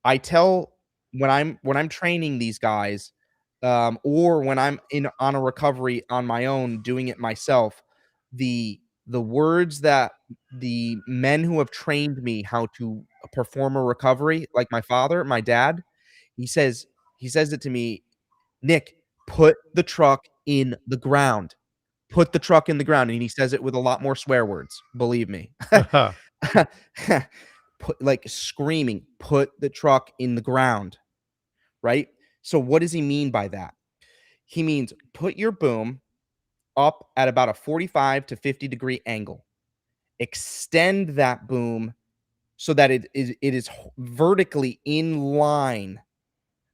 I tell when I'm training these guys, or when I'm in on a recovery on my own, doing it myself, the words that the men who have trained me how to perform a recovery, like my father, my dad, he says he says it to me, "Nick, put the truck in the ground. Put the truck in the ground," and he says it with a lot more swear words, believe me. Put like screaming, "Put the truck in the ground," right? So what does he mean by that? He means put your boom up at about a 45 to 50-degree angle. Extend that boom so that it is vertically in line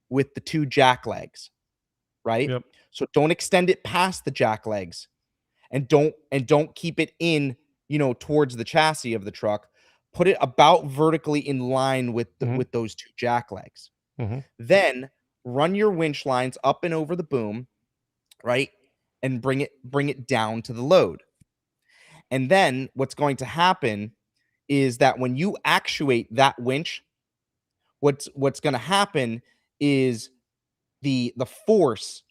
with the 2 jack legs, right? Yep. So don't extend it past the jack legs, and don't keep it in, towards the chassis of the truck. Put it about vertically in line with Mhm. with those 2 jack legs. Mhm. Then run your winch lines up and over the boom, right? And bring it down to the load. And then what's going to happen is that when you actuate that winch, what's going to happen is the force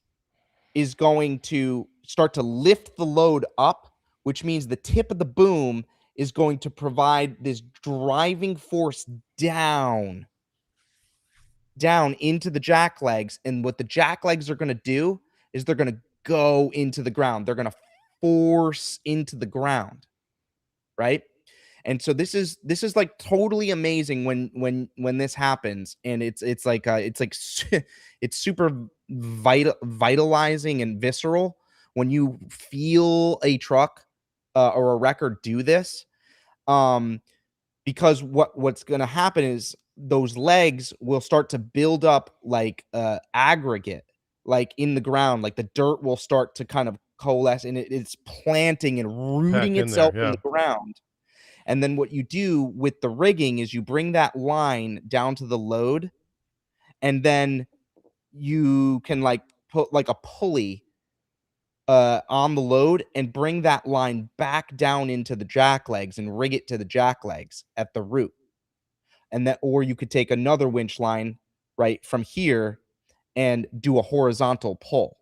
is going to start to lift the load up, which means the tip of the boom is going to provide this driving force down, down into the jack legs. And what the jack legs are going to do is they're going to go into the ground. They're going to force into the ground, right? And so this is like totally amazing when this happens, and it's like it's super vitalizing and visceral when you feel a truck or a wrecker do this. Um, because what's going to happen is those legs will start to build up like aggregate, like in the ground, like the dirt will start to kind of coalesce, and it's planting and rooting Pack in there. itself in Yeah. the ground. And then what you do with the rigging is you bring that line down to the load, and then you can like put like a pulley on the load and bring that line back down into the jack legs and rig it to the jack legs at the root. And that, or you could take another winch line right from here and do a horizontal pull,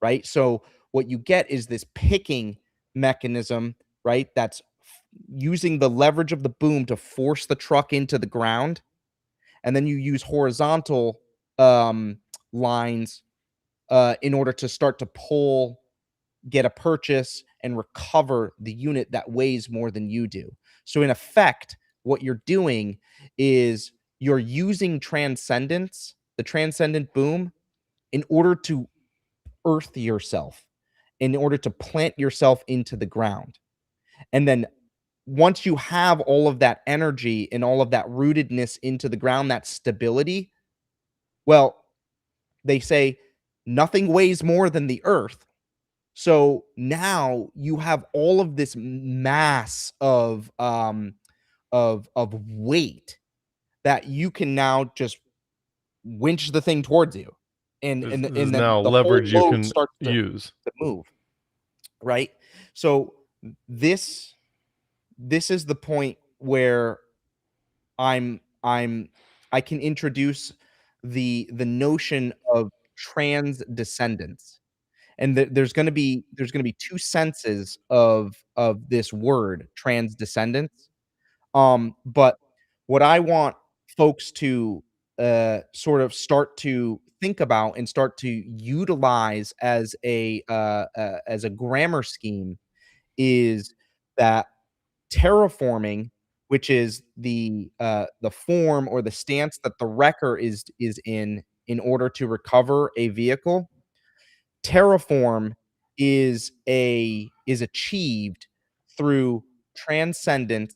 right? So what you get is this picking mechanism, right? That's using the leverage of the boom to force the truck into the ground, and then you use horizontal um, lines in order to start to pull, get a purchase, and recover the unit that weighs more than you do. So in effect, what you're doing is you're using transcendence, the transcendent boom, in order to earth yourself, in order to plant yourself into the ground. And then once you have all of that energy and all of that rootedness into the ground, that stability, well, they say nothing weighs more than the earth. So now you have all of this mass of weight that you can now just winch the thing towards you. And There's and there's and then now the whole leverage you load can starts use. to move, right? So this this is the point where I'm I can introduce the notion of transdescendence. And there's gonna be two senses of this word, transdescendence. But what I want folks to sort of start to think about and start to utilize as a grammar scheme is that terraforming, which is the form or the stance that the wrecker is in order to recover a vehicle. Terraform is achieved through transcendence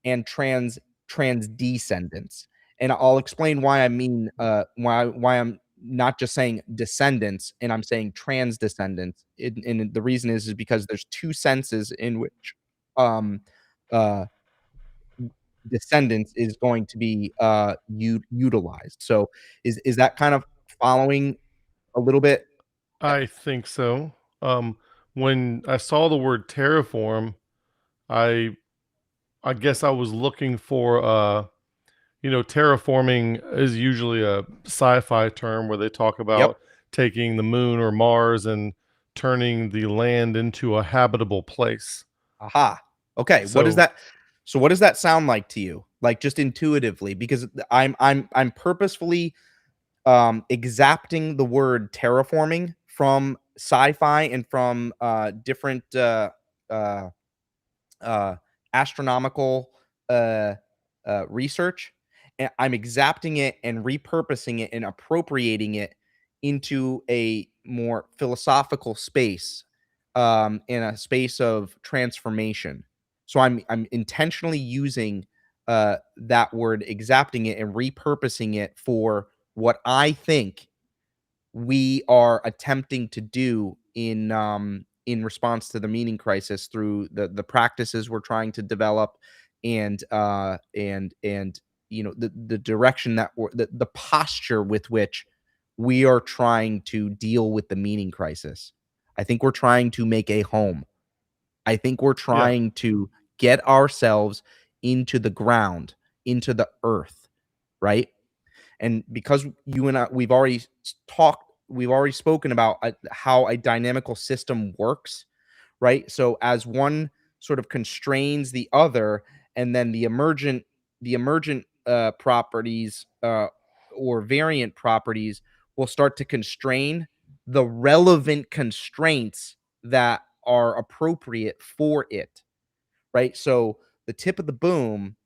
and transdescendence. And I'll explain why I mean why I'm not just saying descendants and I'm saying transdescendants. And the reason is because there's two senses in which um uh descendants is going to be utilized. So is that kind of following a little bit? I think so. Um, when I saw the word terraform, I I guess I was looking for terraforming is usually a sci-fi term where they talk Yep. about taking the moon or Mars and turning the land into a habitable place. Aha. Okay, So what does that sound like to you? Like, just intuitively, because I'm purposefully, exapting the word terraforming from sci-fi and from, different, uh, uh, astronomical, uh, research, and I'm exapting it and repurposing it and appropriating it into a more philosophical space, in a space of transformation. So I'm intentionally using that word, exapting it and repurposing it for what I think we are attempting to do in response to the meaning crisis through the practices we're trying to develop and the direction that the posture with which we are trying to deal with the meaning crisis. I think we're trying to make a home. I think we're yeah, trying to get ourselves into the ground, into the earth, right? And because you and I, we've already spoken about how a dynamical system works, right? So as one sort of constrains the other, and then the emergent properties or variant properties will start to constrain the relevant constraints that are appropriate for it, right? So the tip of the boom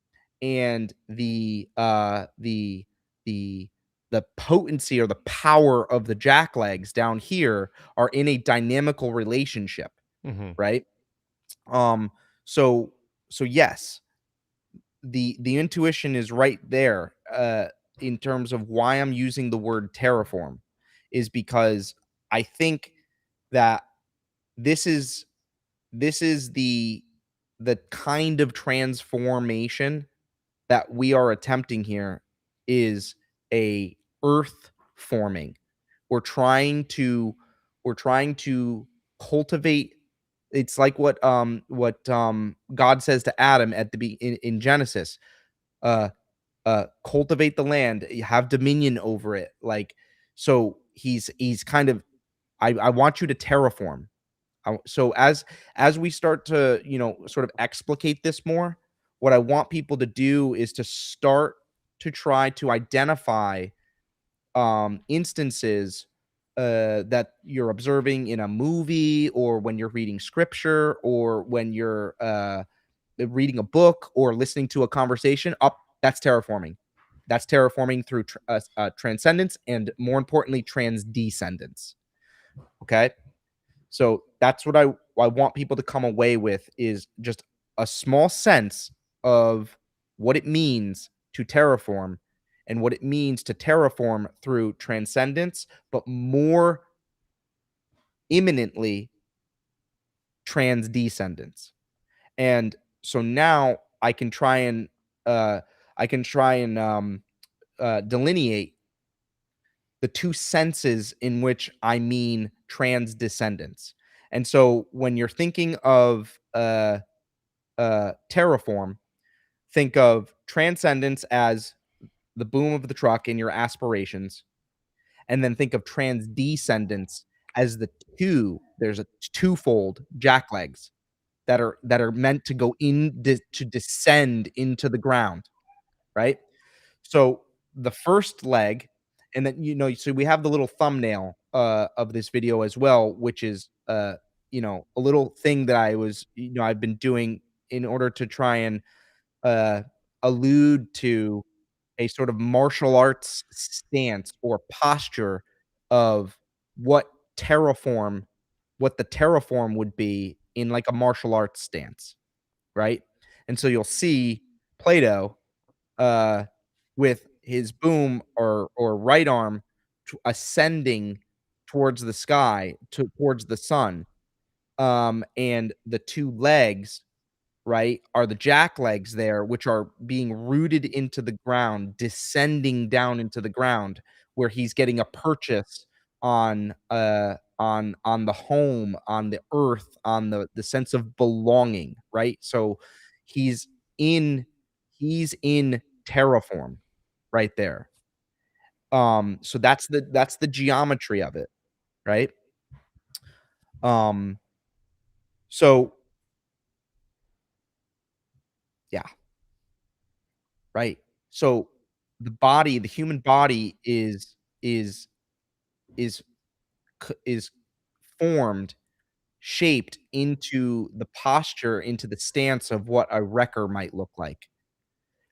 and the the potency or the power of the jacklegs down here are in a dynamical relationship, hmm, right? Um, so so yes, the intuition is right there in terms of why I'm using the word terraform is because I think that this is this is the kind of transformation that we are attempting here is a earth forming. We're trying to we're trying to cultivate. It's like what God says to Adam at the in Genesis. Uh Cultivate the land, have dominion over it. Like, so he's kind of, I want you to terraform. So as we start to, sort of explicate this more, what I want people to do is to start to try to identify instances that you're observing in a movie, or when you're reading scripture, or when you're reading a book or listening to a conversation. Up, that's terraforming. That's terraforming through transcendence, and more importantly, transdescendence. Okay, so that's what I want people to come away with, is just a small sense of what it means to terraform, and what it means to terraform through transcendence, but more imminently transdescendence. And so now uh I can try and delineate the two senses in which I mean transdescendence. And so when you're thinking of terraform, think of transcendence as the boom of the truck in your aspirations, and then think of transdescendence as there's a twofold jacklegs that are meant to go to descend into the ground, right? So the first leg, and then, so we have the little thumbnail of this video as well, which is a little thing that I've been doing in order to try and uh, allude to a sort of martial arts stance or posture of what terraform what the terraform would be in like a martial arts stance, right? And so you'll see Plato uh, with his boom or right arm ascending towards the sky, towards the sun, and the two legs, right, are the jack legs there, which are being rooted into the ground, descending down into the ground, where he's getting a purchase on the home, on the earth, on the sense of belonging, right? So he's in he's in terraform right there. So that's the geometry of it, right? Um, so yeah, right. So the human body is is is formed, shaped into the posture, into the stance of what a wrecker might look like,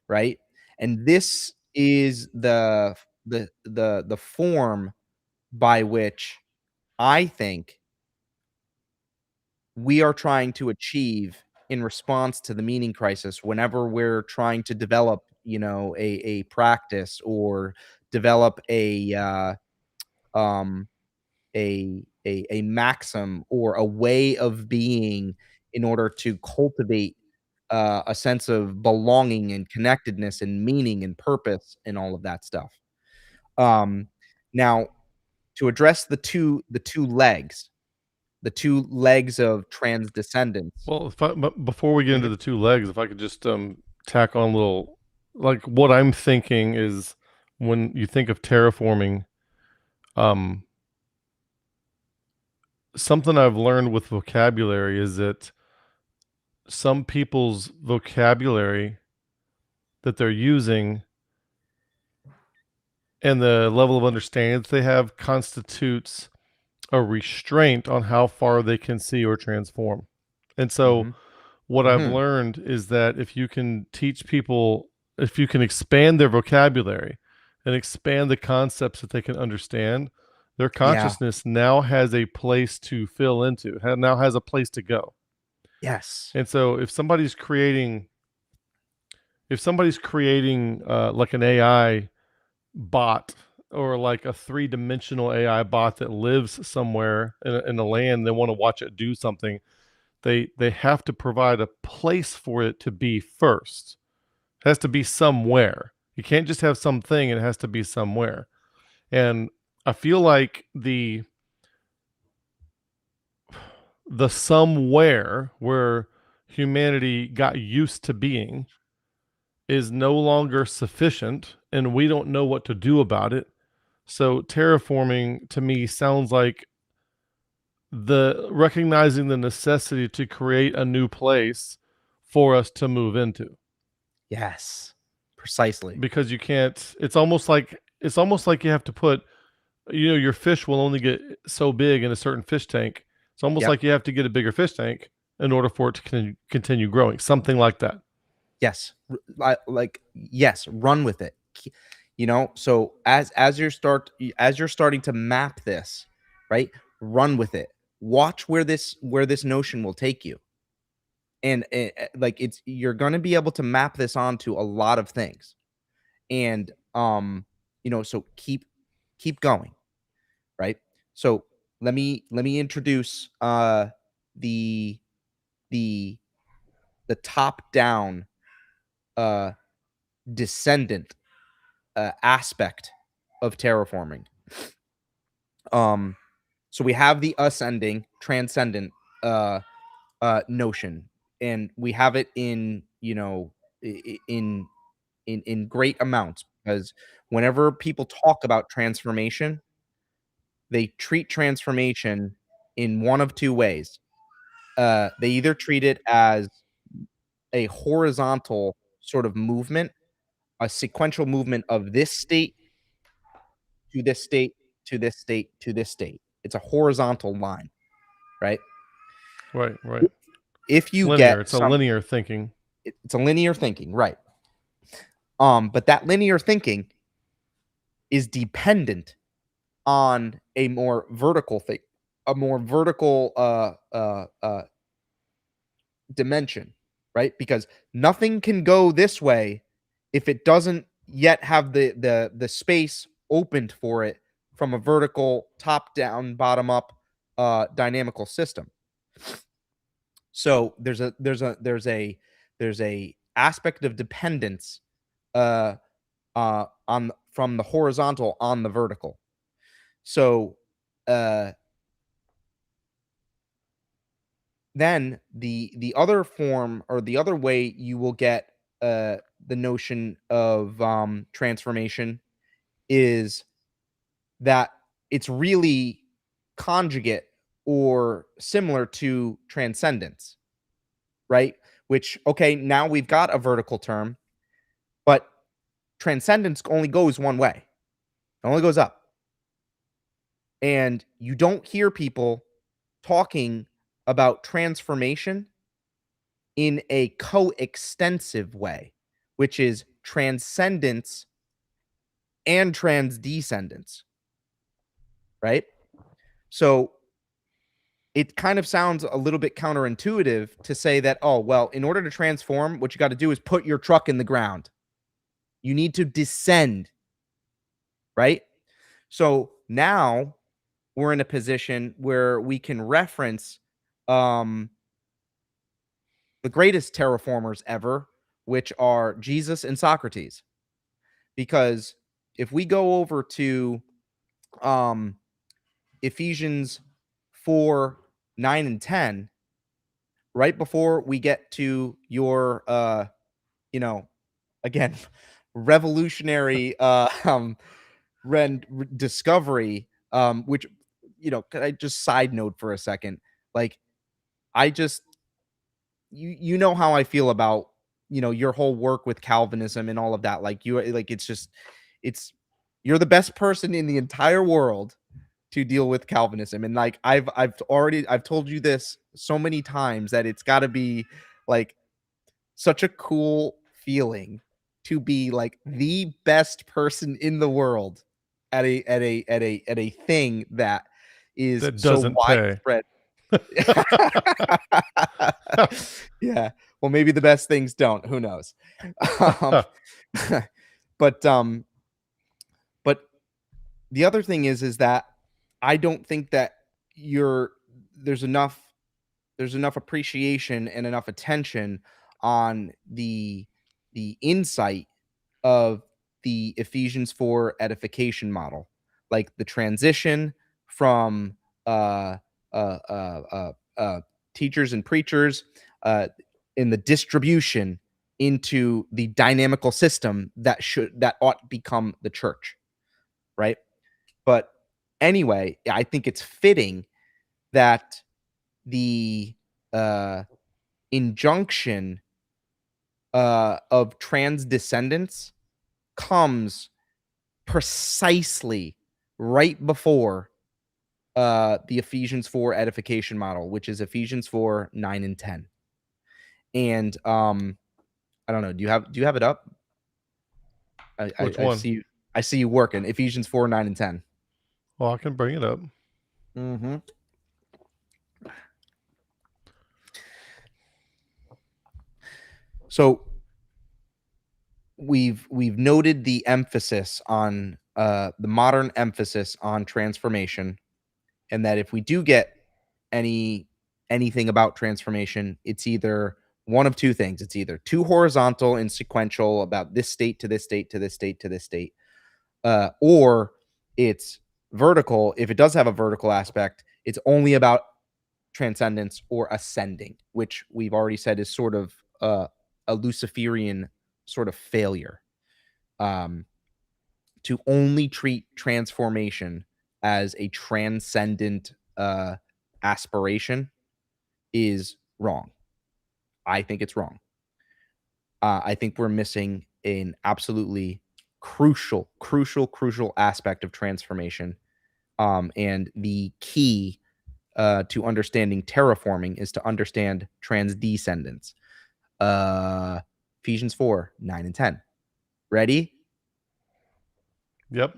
right? And this is the form by which I think we are trying to achieve in response to the meaning crisis whenever we're trying to develop, a practice or develop um a maxim or a way of being in order to cultivate a sense of belonging and connectedness and meaning and purpose and all of that stuff. Um, Now, to address the two legs of transcendence. Well, but before we get into Mhm. the two legs, if I could just tack on a little, like what I'm thinking is when you think of terraforming, um, something I've learned with vocabulary is that some people's vocabulary that they're using and the level of understanding that they have constitutes a restraint on how far they can see or transform. And so Mhm. what I've Mhm. learned is that if you can teach people, if you can expand their vocabulary and expand the concepts that they can understand, their Yeah. consciousness now has a place to fill into, now has a place to go. Yes. And so if somebody's creating like an AI bot or like a three-dimensional AI bot that lives somewhere in the land, they want to watch it do something, they have to provide a place for it to be first. It has to be somewhere. You can't just have something, it has to be somewhere. And I feel like the somewhere where humanity got used to being is no longer sufficient and we don't know what to do about it. So terraforming to me sounds like the recognizing the necessity to create a new place for us to move into, Yes. Precisely. because you can't, it's almost like you have to put, your fish will only get so big in a certain fish tank. It's almost Yep. like you have to get a bigger fish tank in order for it to continue growing, something like that. Yes. Yes, run with it. So as you're starting to map this, right? Run with it. Watch where this notion will take you. And like it's you're going to be able to map this onto a lot of things. And so keep going, right? So let me introduce the the the top down uh descendant aspect of terraforming. Um, so we have the ascending, transcendent notion, and we have it in in great amounts because whenever people talk about transformation, they treat transformation in one of two ways. They either treat it as a horizontal sort of movement, a sequential movement of this state to this state to this state to this state. It's a horizontal line, right? Right, right. If you Linear. get It's a some, linear thinking. it's a linear thinking, right? But that linear thinking is dependent on a more vertical thing, a more vertical dimension, right? Because nothing can go this way if it doesn't yet have the space opened for it from a vertical top down bottom up dynamical system. So there's a aspect of dependence uh on from the horizontal on the vertical. So uh then the other form, or the other way you will get the notion of transformation, is that it's really conjugate or similar to transcendence, right? Which, okay, now we've got a vertical term, but transcendence only goes one way. It only goes up. And you don't hear people talking about transformation in a coextensive way, which is transcendence and transdescendence, right? So it kind of sounds a little bit counterintuitive to say that, oh, well, in order to transform, what you got to do is put your truck in the ground. You need to descend, right? So now we're in a position where we can reference um, the greatest terraformers ever, which are Jesus and Socrates. Because if we go over to um, Ephesians 4 9 and 10, right before we get to your, you know, again, revolutionary discovery, which, could I just side note for a second? Like, I just, you know how I feel about, your whole work with Calvinism and all of that. Like, it's just, it's, you're the best person in the entire world to deal with Calvinism. And like, I've told you this so many times that it's got to be like such a cool feeling to be like the best person in the world at a thing that is That so doesn't pay. widespread. Yeah. Well, maybe the best things don't. Who knows? Um, but but the other thing is that I don't think that you're there's enough there's enough appreciation and enough attention on the insight of the Ephesians 4 edification model, like the transition from uh, uh, uh, teachers and preachers, uh, in the distribution into the dynamical system that ought to become the church, right? But anyway, I think it's fitting that the uh, injunction of transdescendants comes precisely right before the Ephesians 4 edification model, which is Ephesians 4 9 and 10. And I don't know. Do you have it up? I, I, Which I one? see you. I see you working. Ephesians 4 9 and 10. Well, I can bring it up. Mm-hmm. So we've noted the emphasis on the modern emphasis on transformation, and that if we do get anything about transformation, it's either one of two things. It's either too horizontal and sequential about this state to this state to this state to this state, or it's vertical. If it does have a vertical aspect, it's only about transcendence or ascending, which we've already said is sort of a Luciferian sort of failure. Um, to only treat transformation as a transcendent aspiration is wrong. I think it's wrong. I think we're missing an absolutely crucial aspect of transformation. And the key to understanding terraforming is to understand transdescendence. Ephesians 4 9 and 10. Ready? Yep.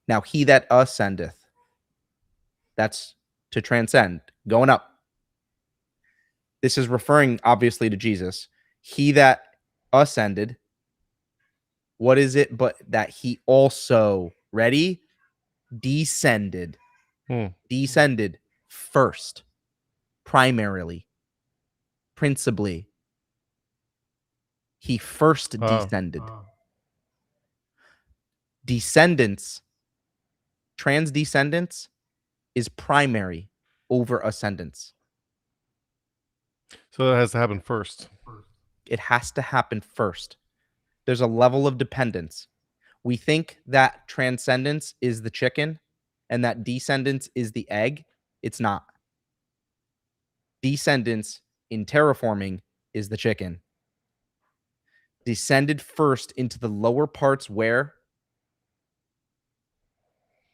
Now, he that ascendeth, that's to transcend, going up, This is referring obviously to Jesus. He that ascended, what is it but that he also, ready, descended, Hmm. descended first, primarily, principally. He first Ah, descended. Descendants, transdescendants is primary over ascendants. so that has to happen first. It has to happen first. There's a level of dependence. We think that transcendence is the chicken and that descendance is the egg. It's not. Descendance in terraforming is the chicken. Descended first into the lower parts where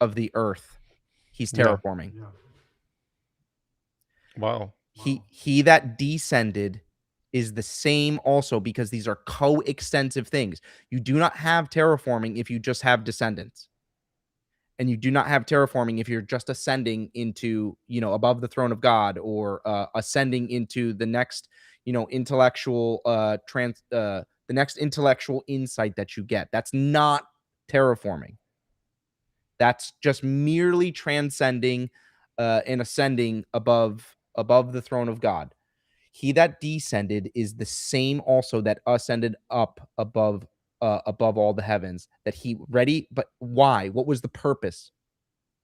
of the earth. He's Yeah. terraforming. Wow. He that descended is the same also because these are coextensive things. You do not have terraforming if you just have descendants. And you do not have terraforming if you're just ascending into, above the throne of God, or ascending into the next, intellectual the next intellectual insight that you get. That's not terraforming. That's just merely transcending and ascending above the throne of God. He that descended is the same also that ascended up above all the heavens. That he ready, but why? What was the purpose?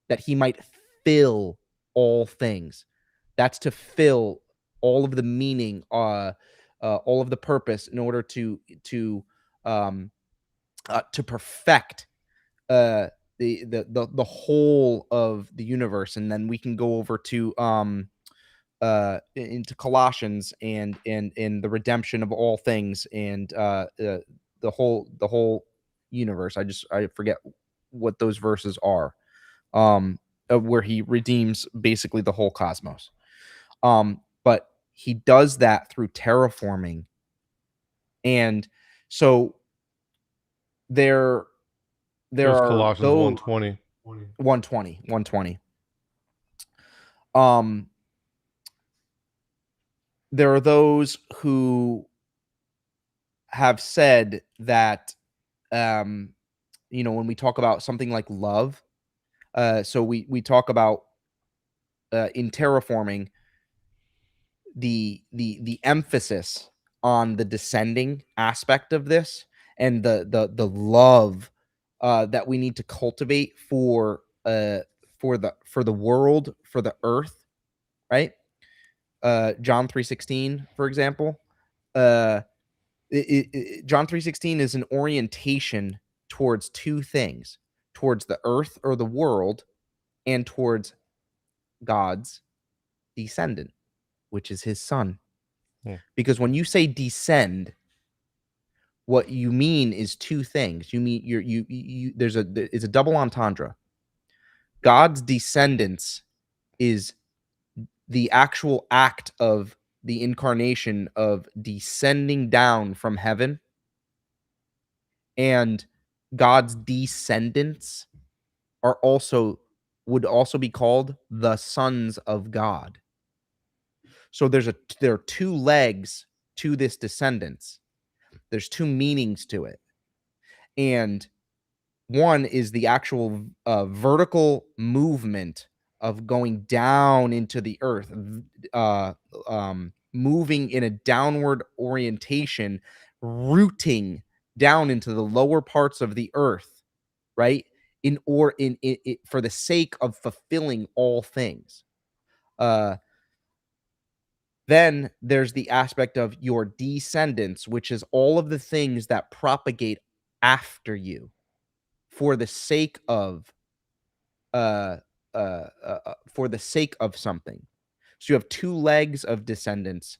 That he might fill all things. That's to fill all of the meaning, all of the purpose, in order um, to perfect uh, the whole of the universe. And then we can go over to into Colossians and the redemption of all things, and the whole universe. I forget what those verses are. Where he redeems basically the whole cosmos. But he does that through terraforming, and so there It there was are Colossians those 1:20. 120. Um, there are those who have said that when we talk about something like love, so we talk about in terraforming the emphasis on the descending aspect of this, and the love that we need to cultivate for the world, for the earth, right? John 3:16, for example. uh John 3:16 is an orientation towards two things: towards the earth or the world, and towards God's descendant, which is his son. Hmm. Because when you say descend, what you mean is two things. You mean it's a double entendre. God's descendants is the actual act of the incarnation, of descending down from heaven, and God's descendants are also would also be called the sons of God. So there are two legs to this descendants. There's two meanings to it. And one is the actual vertical movement of going down into the earth, uh, moving in a downward orientation, rooting down into the lower parts of the earth, right? For the sake of fulfilling all things. Uh, then there's the aspect of your descendants, which is all of the things that propagate after you for the sake of uh, for the sake of something. So you have two legs of descendants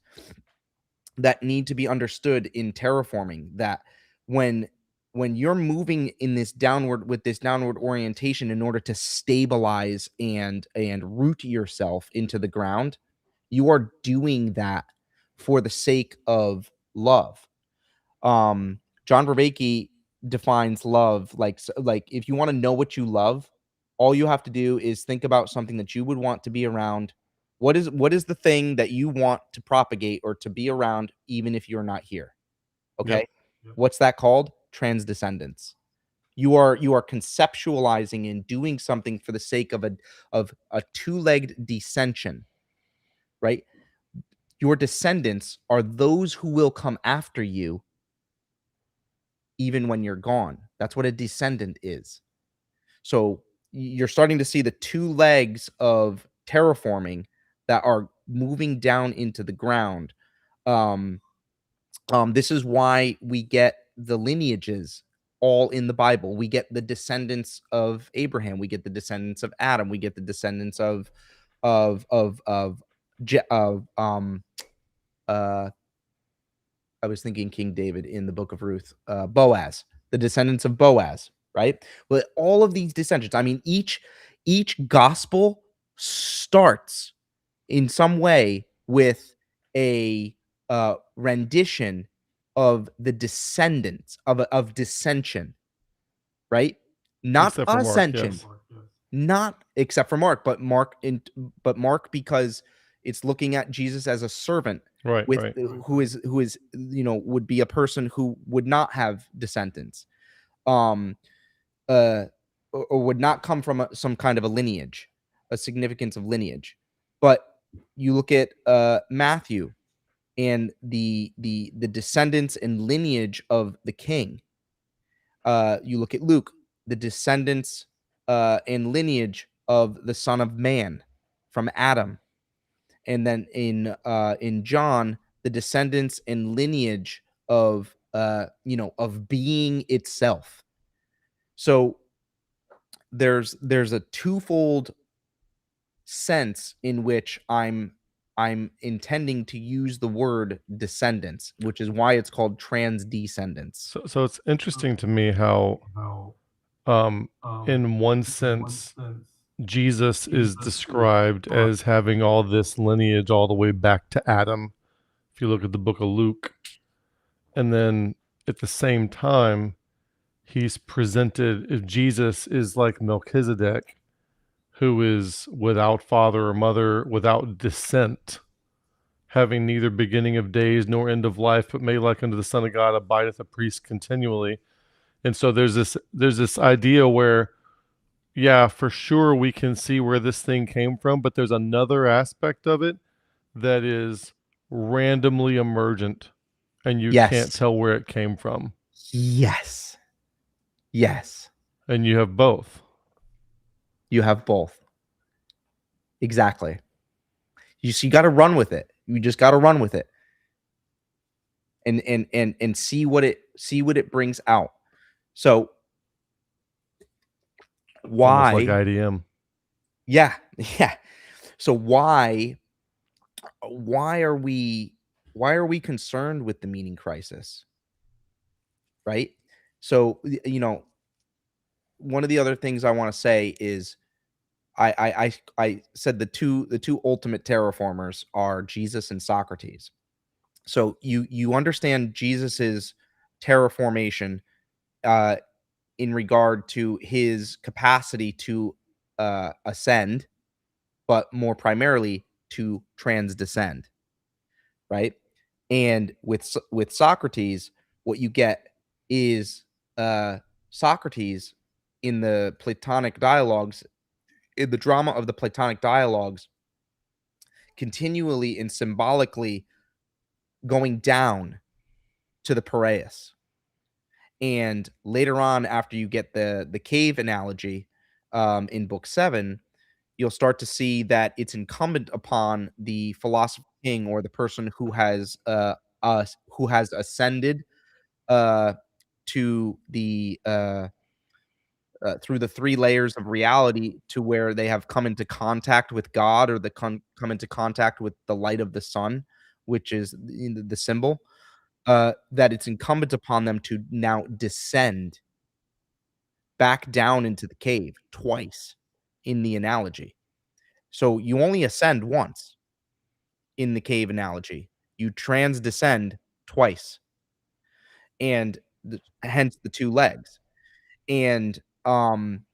that need to be understood in terraforming. That when when you're moving in this downward with this downward orientation in order to stabilize and root yourself into the ground, you are doing that for the sake of love. John Vervaeke defines love like if you want to know what you love, all you have to do is think about something that you would want to be around What is the thing that you want to propagate or to be around even if you're not here? Yep. Okay? What's that called? Transdescendence. You are conceptualizing and doing something for the sake of a two-legged descension, right? Your descendants are those who will come after you even when you're gone. That's what a descendant is. So you're starting to see the two legs of terraforming that are moving down into the ground. Um, this is why we get the lineages all in the Bible. We get the descendants of Abraham. We get the descendants of Adam. We get the descendants of Je- of uh I was thinking King David in the book of Ruth, Boaz, the descendants of Boaz, right? Well, all of these descendants, I mean, each gospel starts in some way with a rendition of the descendants of dissension, right? Not Except for Mark, ascension, yes. not except for Mark, but Mark because it's looking at Jesus as a servant Right, with right. who is would be a person who would not have descendants, um, uh, or would not come from some kind of a lineage, a significance of lineage. But you look at Matthew and the descendants and lineage of the king. You look at Luke, the descendants and lineage of the Son of Man from Adam, and then in John, the descendants and lineage of of being itself. So there's a twofold sense in which I'm intending to use the word descendants, which is why it's called transdescendants. So it's interesting to me how, um, in one sense, Jesus is described as having all this lineage all the way back to Adam. If you look at the book of Luke, and then at the same time, he's presented if Jesus is like Melchizedek, who is without father or mother, without descent, having neither beginning of days nor end of life, but made like unto the Son of God, abideth a priest continually. And so there's this idea where, yeah, for sure we can see where this thing came from, but there's another aspect of it that is randomly emergent and you can't Yes. tell where it came from. Yes. Yes. And you have both. You have both. Exactly. You got to run with it. You just got to run with it and see what it brings out. So It's almost like why? IDM. Yeah, yeah. So why are we concerned with the meaning crisis, right? So one of the other things I want to say is I said the two ultimate terraformers are Jesus and Socrates. So you understand Jesus's terraformation uh, in regard to his capacity to ascend, but more primarily to transdescend, right? And with Socrates, what you get is Socrates in the Platonic dialogues, in the drama of the Platonic dialogues, continually and symbolically going down to the Piraeus. And later on, after you get the cave analogy in book 7, you'll start to see that it's incumbent upon the philosopher king or the person who has ascended uh, to the through the three layers of reality to where they have come into contact with God or come into contact with the light of the sun, which is the symbol, that it's incumbent upon them to now descend back down into the cave twice in the analogy. So you only ascend once in the cave analogy. You transdescend twice, and hence the 2 legs. And, um,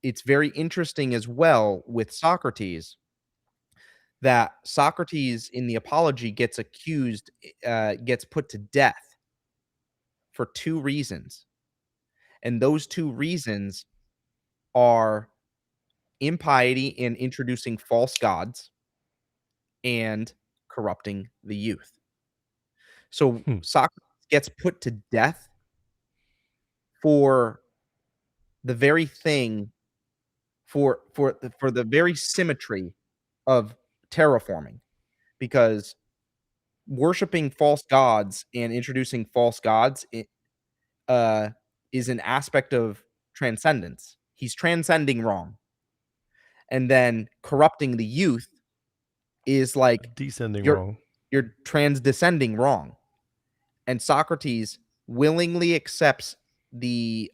it's very interesting as well with Socrates that Socrates in the Apology gets accused, gets put to death for two reasons. And those two reasons are impiety and introducing false gods and corrupting the youth. So Hmm. Socrates gets put to death for the very thing for the very symmetry of terraforming because worshiping false gods and introducing false gods uh, is an aspect of transcendence. He's transcending wrong, and then corrupting the youth is like Descending you're wrong. you're transdescending wrong. And Socrates willingly accepts the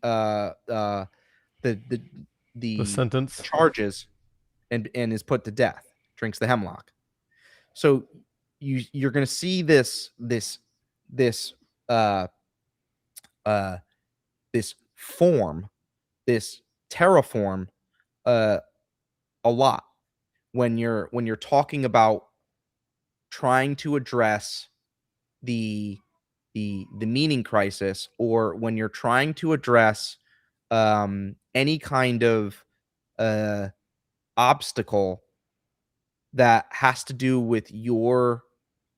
The the sentence. charges and is put to death. Drinks the hemlock. So you're going to see this uh uh this form, this terraform uh a lot when you're talking about trying to address the the meaning crisis, or when you're trying to address any kind of uh obstacle that has to do with your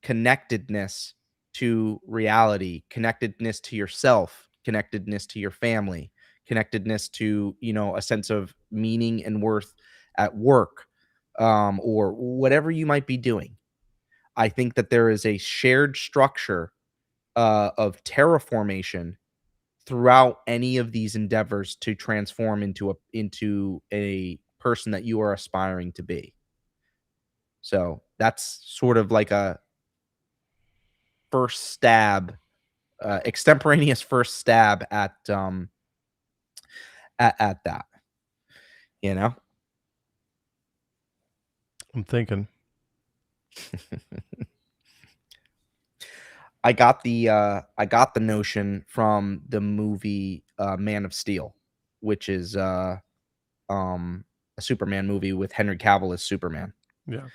connectedness to reality, connectedness to yourself, connectedness to your family, connectedness to, a sense of meaning and worth at work, or whatever you might be doing. I think that there is a shared structure of terraformation throughout any of these endeavors to transform into a person that you are aspiring to be. So that's sort of like a first stab, extemporaneous first stab at that. You know, I'm thinking. I got the notion from the movie Man of Steel, which is um a Superman movie with Henry Cavill as Superman. Yeah.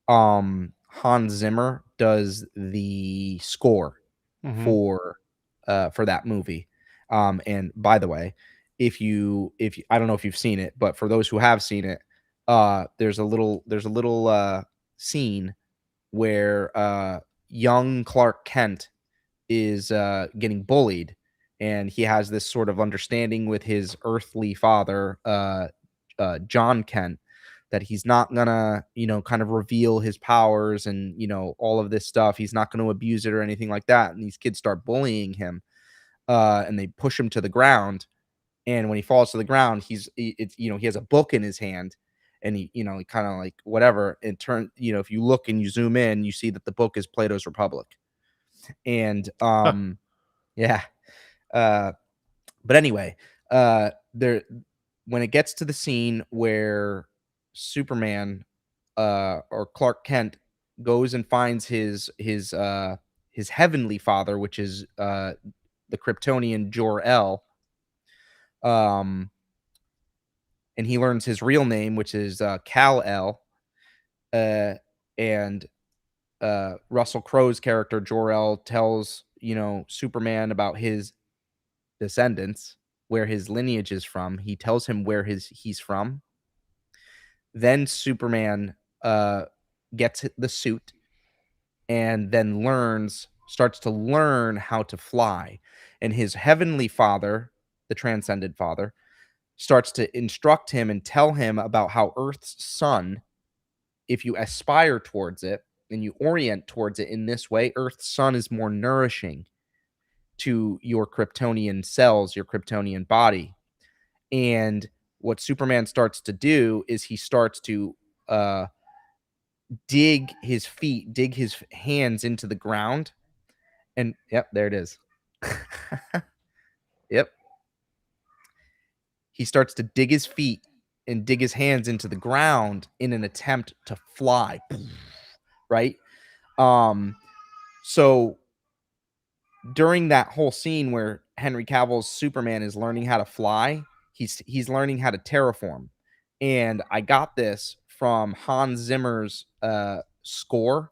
Hans Zimmer does the score Hmm. for that movie. And by the way, if you, I don't know if you've seen it, but for those who have seen it, there's a little scene where young Clark Kent is getting bullied, and he has this sort of understanding with his earthly father, John Kent, that he's not gonna, kind of reveal his powers and all of this stuff. He's not going to abuse it or anything like that. And these kids start bullying him, and they push him to the ground. And when he falls to the ground, it's he has a book in his hand, and he kind of like whatever. And turn if you look and you zoom in, you see that the book is Plato's Republic. And yeah, uh, but anyway, there when it gets to the scene where Superman or Clark Kent goes and finds his heavenly father, which is the Kryptonian Jor-El, um, and he learns his real name, which is Kal-El, uh, and Russell Crowe's character Jor-El tells Superman about his descendants, where his lineage is from. He tells him where he's from. Then Superman gets the suit and then starts to learn how to fly. And his heavenly father, the transcended father, starts to instruct him and tell him about how Earth's sun, if you aspire towards it and you orient towards it in this way, Earth's sun is more nourishing to your Kryptonian cells, your Kryptonian body. And what Superman starts to do is he starts to uh, dig his hands into the ground. And yep, there it is. Yep. He starts to dig his feet and dig his hands into the ground in an attempt to fly. Right? So during that whole scene where Henry Cavill's Superman is learning how to fly, He's learning how to terraform, and I got this from Hans Zimmer's score.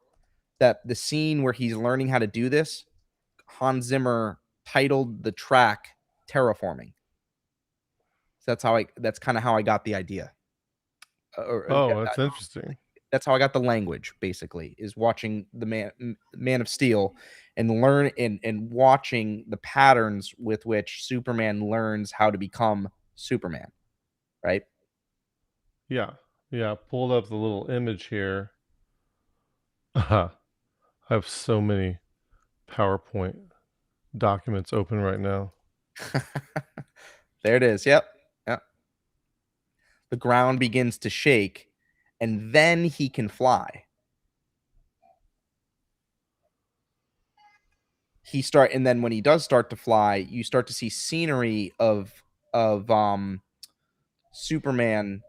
That the scene where he's learning how to do this, Hans Zimmer titled the track "Terraforming." So that's kind of how I got the idea, Oh, that's interesting. that's how I got the language. Basically, is watching the Man of Steel and learn and watching the patterns with which Superman learns how to become Superman. Right? Yeah. Yeah. Pulled up the little image here. I have so many PowerPoint documents open right now. There it is. Yep. Yep. The ground begins to shake, and then he can fly. And then when he does start to fly, you start to see scenery of Superman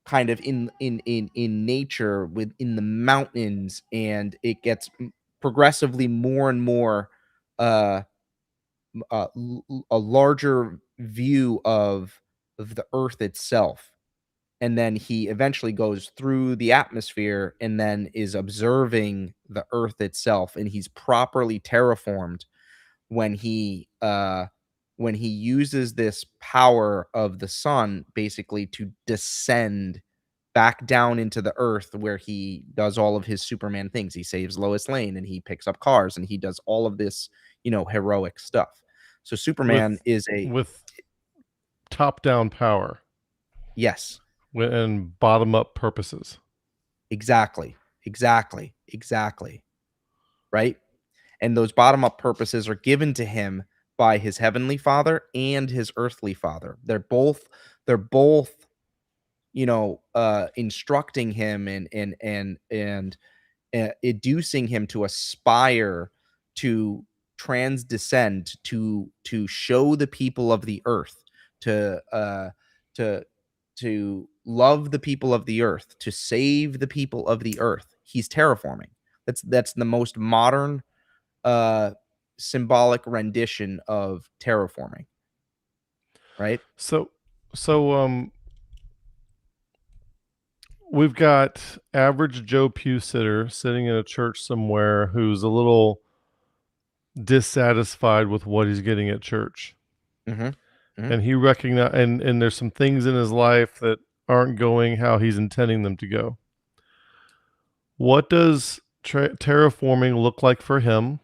kind of in nature within the mountains, and it gets progressively more and more uh, a larger view of the earth itself. And then he eventually goes through the atmosphere and then is observing the earth itself, and he's properly terraformed when he uses this power of the sun basically to descend back down into the earth, where he does all of his Superman things. He saves Lois Lane and he picks up cars and he does all of this, heroic stuff. So Superman with is a with top down power yes, and bottom up purposes. exactly. Exactly. Exactly. Right? And those bottom up purposes are given to him by his heavenly father and his earthly father. They're both instructing him and inducing him to aspire to transcend, to show the people of the earth, to to love the people of the earth, to save the people of the earth. He's terraforming. That's the most modern uh symbolic rendition of terraforming, right? So so we've got average Joe Pew sitter sitting in a church somewhere who's a little dissatisfied with what he's getting at church. Mhm. Mhm. And he recognize and there's some things in his life that aren't going how he's intending them to go. What does terraforming look like for him,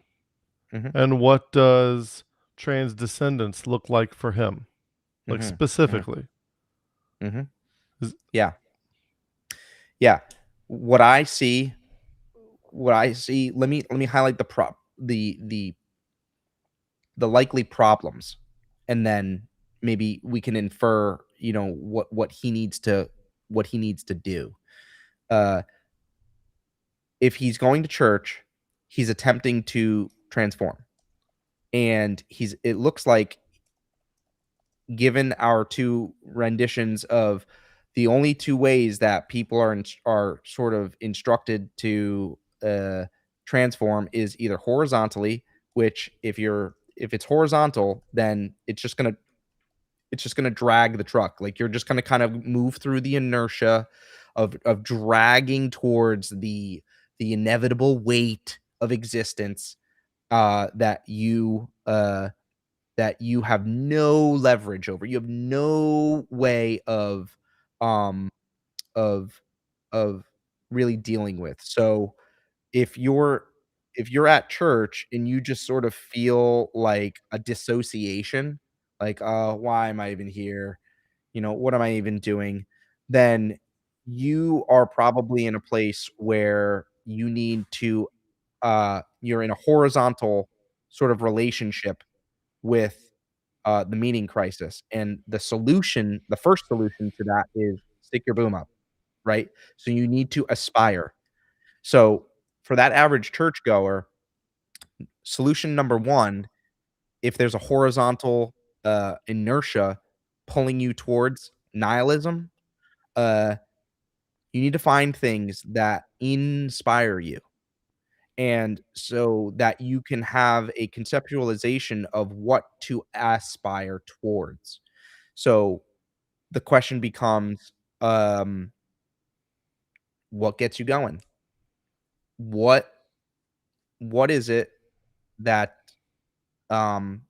Mhm. and what does transcendence look like for him, like Mhm. Mhm. specifically? Mhm. Is- Yeah. Yeah. What I see what I see, let me highlight the likely problems, and then maybe we can infer, what he needs to do. Uh if he's going to church, he's attempting to transform. And it looks like, given our two renditions of the only two ways that people are sort of instructed to transform, is either horizontally, which if it's horizontal, then it's just gonna drag the truck. Like, you're just gonna kind of move through the inertia of dragging towards the inevitable weight of existence, that you have no leverage over. You have no way um of of really dealing with. So if you're if you're at church and you just sort of feel like a dissociation, like, why am I even here? What am I even doing? Then you are probably in a place where you're in a horizontal sort of relationship with the meaning crisis. And the first solution to that is stick your boom up, right? So you need to aspire. So for that average churchgoer, solution number one, if there's a horizontal inertia pulling you towards nihilism, uh, you need to find things that inspire you. And so that you can have a conceptualization of what to aspire towards. So the question becomes, um, what gets you going? What what is it that, um,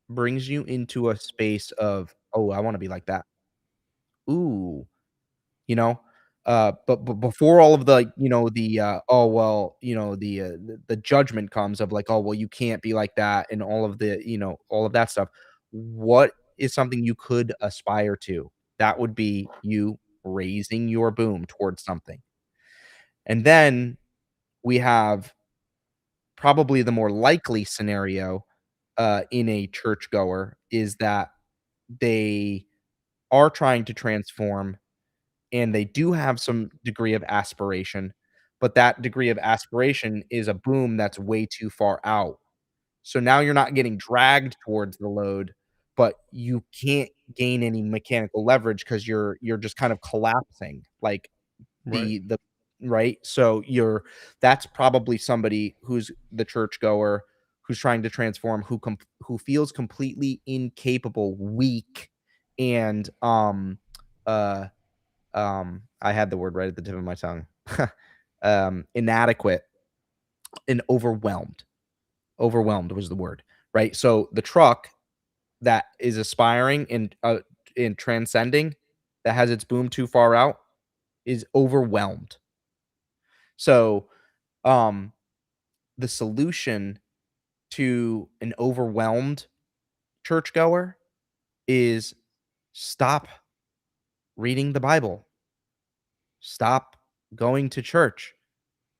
brings you into a space of, "Oh, I wanna be like that. Ooh," you know? But before all of the, "Oh, well," the judgment comes of like, "Oh, well, you can't be like that," and all of the, all of that stuff. What is something you could aspire to? That would be you raising your boom towards something. And then we have probably the more likely scenario, in a churchgoer is that they are trying to transform and they do have some degree of aspiration, but that degree of aspiration is a boom that's way too far out. So now you're not getting dragged towards the load, but you can't gain any mechanical leverage because you're just kind of collapsing. Like Right. the right? So that's probably somebody who's the churchgoer, who's trying to transform, who feels completely incapable, weak, and, uh, I had the word right at the tip of my tongue. Inadequate and overwhelmed. Overwhelmed was the word, right? So the truck that is aspiring and transcending, that has its boom too far out, is overwhelmed. So, um, the solution to an overwhelmed churchgoer is stop reading the Bible. Stop going to church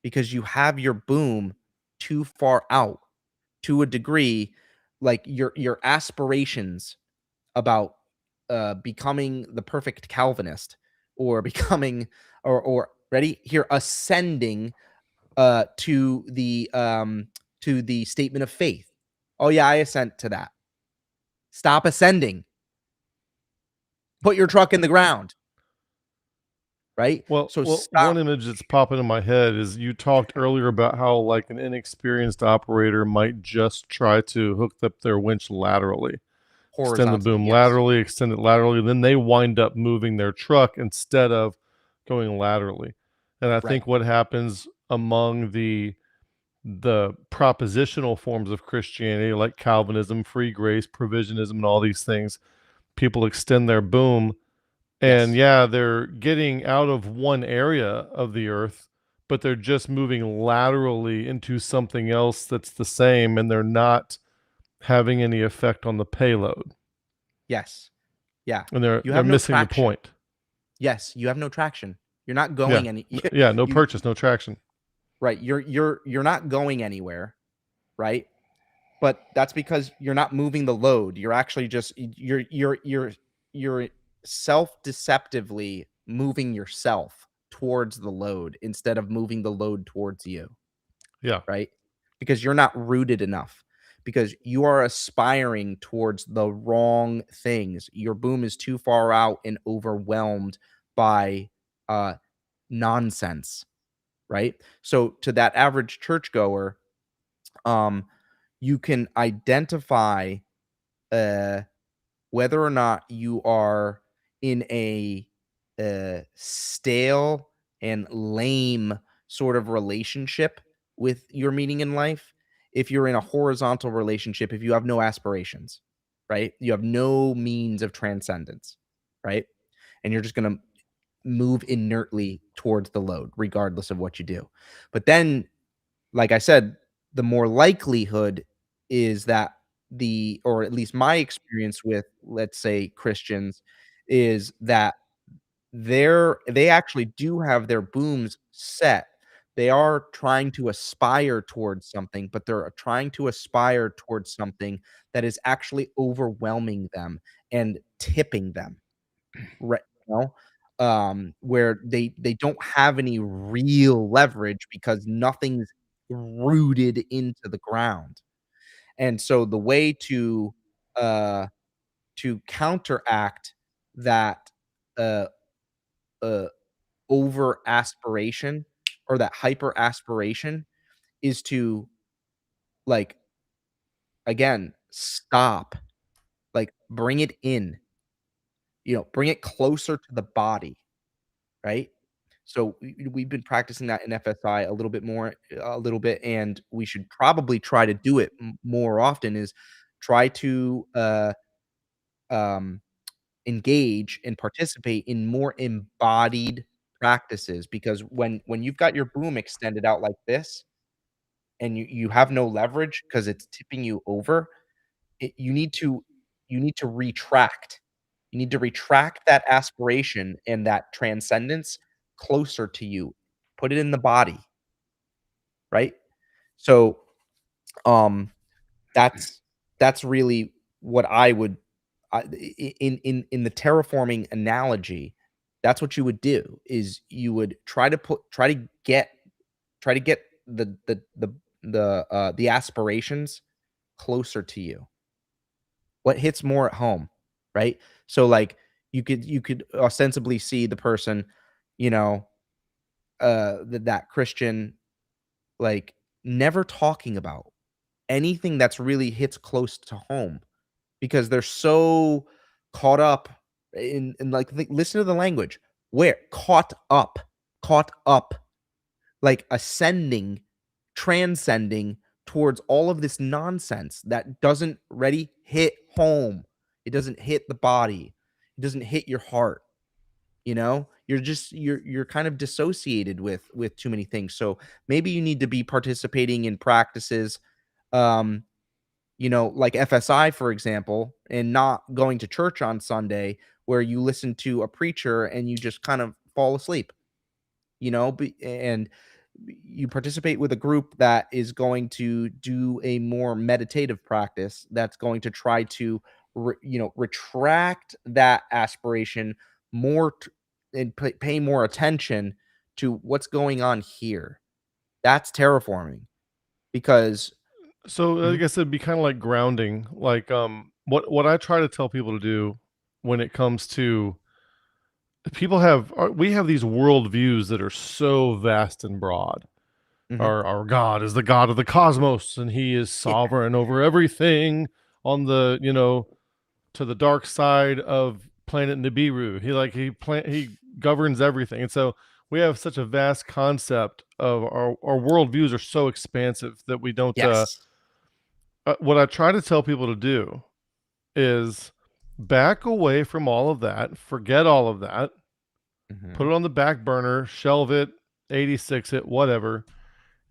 because you have your boom too far out to a degree, like your aspirations about becoming the perfect Calvinist or becoming or ready here ascending to the statement of faith. Oh yeah, I assent to that. Stop ascending. Put your truck in the ground, right? So Well, stop. one image that's popping in my head is you talked earlier about how like an inexperienced operator might just try to hook up their winch laterally, extend the Horizontally, boom yes. laterally, extend it laterally, then they wind up moving their truck instead of going laterally. And I Right. think what happens among the propositional forms of Christianity, like Calvinism, free grace, provisionism, and all these things, people extend their boom. And Yes. yeah, they're getting out of one area of the earth, but they're just moving laterally into something else that's the same, and they're not having any effect on the payload. Yes. Yeah. And they're You they're have no missing the traction. point. Yes, you have no traction. You're not Yeah. going any Yeah, no you purchase, no traction. right, you're not going anywhere, right? But that's because you're not moving the load. You're actually just you're self-deceptively moving yourself towards the load instead of moving the load towards you, Yeah. right? Because you're not rooted enough. Because you are aspiring towards the wrong things. Your boom is too far out and overwhelmed by uh nonsense, right? So to that average churchgoer, um, you can identify uh, whether or not you are in a stale and lame sort of relationship with your meaning in life. If you're in a horizontal relationship, if you have no aspirations, right? You have no means of transcendence, right? And you're just going to move inertly towards the load, regardless of what you do. But then, like I said, the more likelihood is that or at least my experience with, let's say, Christians, is that they actually do have their booms set. They are trying to aspire towards something, but they're trying to aspire towards something that is actually overwhelming them and tipping them. Right, where they don't have any real leverage because nothing's rooted into the ground. And so the way uh, to counteract that, uh, uh, over aspiration or that hyper aspiration is to, like, again, stop, like, bring it in. bring it closer to the body, right? So we've been practicing that in FSI a little bit, and we should probably try to do it more often. Is try to um, engage and participate in more embodied practices, because when you've got your boom extended out like this, and you have no leverage because it's tipping you over, you need to retract. You need to retract that aspiration and that transcendence closer to you. Put it in the body, right? So, um, that's that's really what I would in the terraforming analogy, that's what you would do, is you would try to get the aspirations closer to you. What hits more at home, right? So, like, you could ostensibly see the person, you know, that Christian, like, never talking about anything that's really hits close to home, because they're so caught up in like, listen to the language. Where caught up, like ascending, transcending towards all of this nonsense that doesn't ready hit home. It doesn't hit the body. It doesn't hit your heart. You're kind of dissociated with too many things. So maybe you need to be participating in practices, um, like FSI, for example, and not going to church on Sunday, where you listen to a preacher and you just kind of fall asleep, and you participate with a group that is going to do a more meditative practice, that's going to try to retract that aspiration more, and pay more attention to what's going on here. That's terraforming, because So I Mhm. guess it'd be kind of like grounding. Like what I try to tell people to do when it comes to we have these world views that are so vast and broad. Mhm. Our God is the God of the cosmos, and He is Yeah. sovereign over everything on the to the dark side of planet Nibiru. He governs everything, and so we have such a vast concept of our worldviews are so expansive that we don't. Yes. What I try to tell people to do is back away from all of that, forget all of that, put Mhm. it on the back burner, shelve it, 86 it, whatever,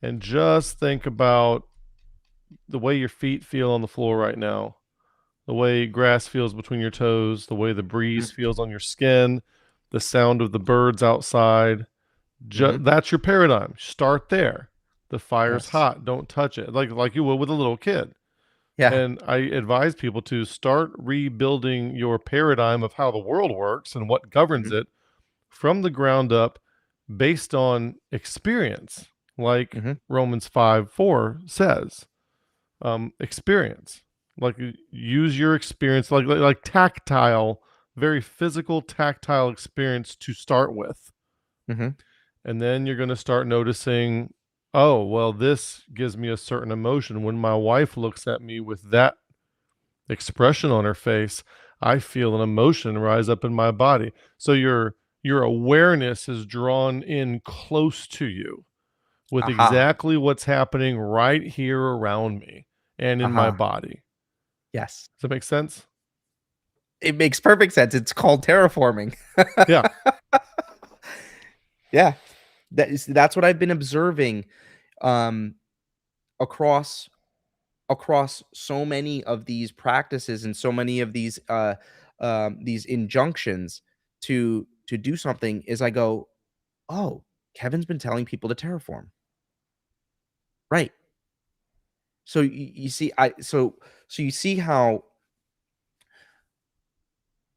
and just think about the way your feet feel on the floor right now, the way grass feels between your toes, the way the breeze Mhm. feels on your skin, the sound of the birds outside. Mhm. That's your paradigm. Start there. The fire's Yes. hot. Don't touch it. Like you would with a little kid. Yeah. And I advise people to start rebuilding your paradigm of how the world works and what governs Mhm. it from the ground up based on experience, like Mhm. Romans 5:4 says. Experience. Like use your experience, like tactile, very physical, tactile experience to start with. Mhm. And then you're going to start noticing, oh, well, this gives me a certain emotion. When my wife looks at me with that expression on her face, I feel an emotion rise up in my body. So your awareness is drawn in close to you with Aha. exactly what's happening right here around me and in my Aha. body. Yes. Does that make sense? It makes perfect sense. It's called terraforming. Yeah. Yeah. That's what I've been observing, um, across so many of these practices, and so many of these injunctions to do something, is I go, "Oh, Kevin's been telling people to terraform." Right. So you see, you see how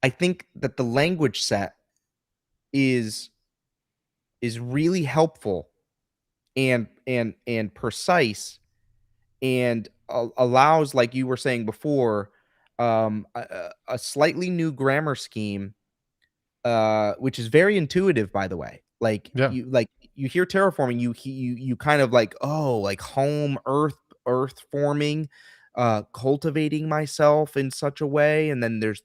I think that the language set is really helpful, and precise, and allows, like you were saying before, a slightly new grammar scheme, which is very intuitive, by the way. Yeah. Like, you hear terraforming, you kind of like, oh, like home, earth forming, cultivating myself in such a way, and then there's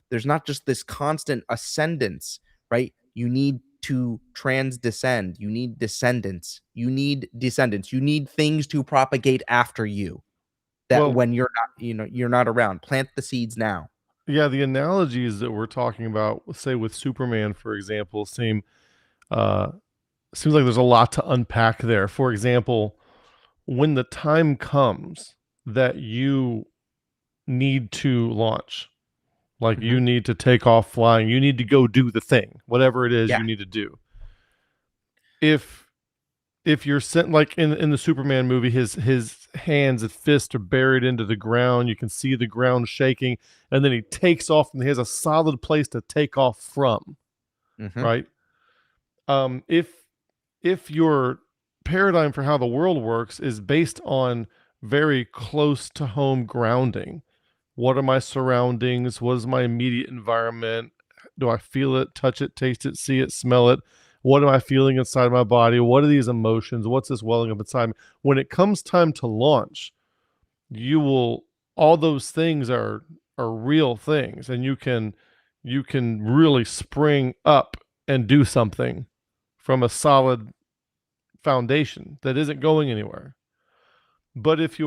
There's not just this constant ascendance, right? You need to transdescend. You need descendants. You need descendants. You need things to propagate after you. That Well, when you're not, you're not around. Plant the seeds now. yeah, the analogies that we're talking about, say with Superman, for example, uh, seems like there's a lot to unpack there. For example, when the time comes that you need to launch, like Mm-hmm. you need to take off flying, you need to go do the thing, whatever it is Yeah. you need to do. If you're sent like in the Superman movie, his hands and fists are buried into the ground. You can see the ground shaking, and then he takes off, and he has a solid place to take off from. Mm-hmm. Right? If your paradigm for how the world works is based on very close to home grounding, what are my surroundings? What is my immediate environment? Do I feel it, touch it, taste it, see it, smell it? What am I feeling inside my body? What are these emotions? What's this welling up inside me? When it comes time to launch, you will all those things are real things, and you can really spring up and do something from a solid foundation that isn't going anywhere. But if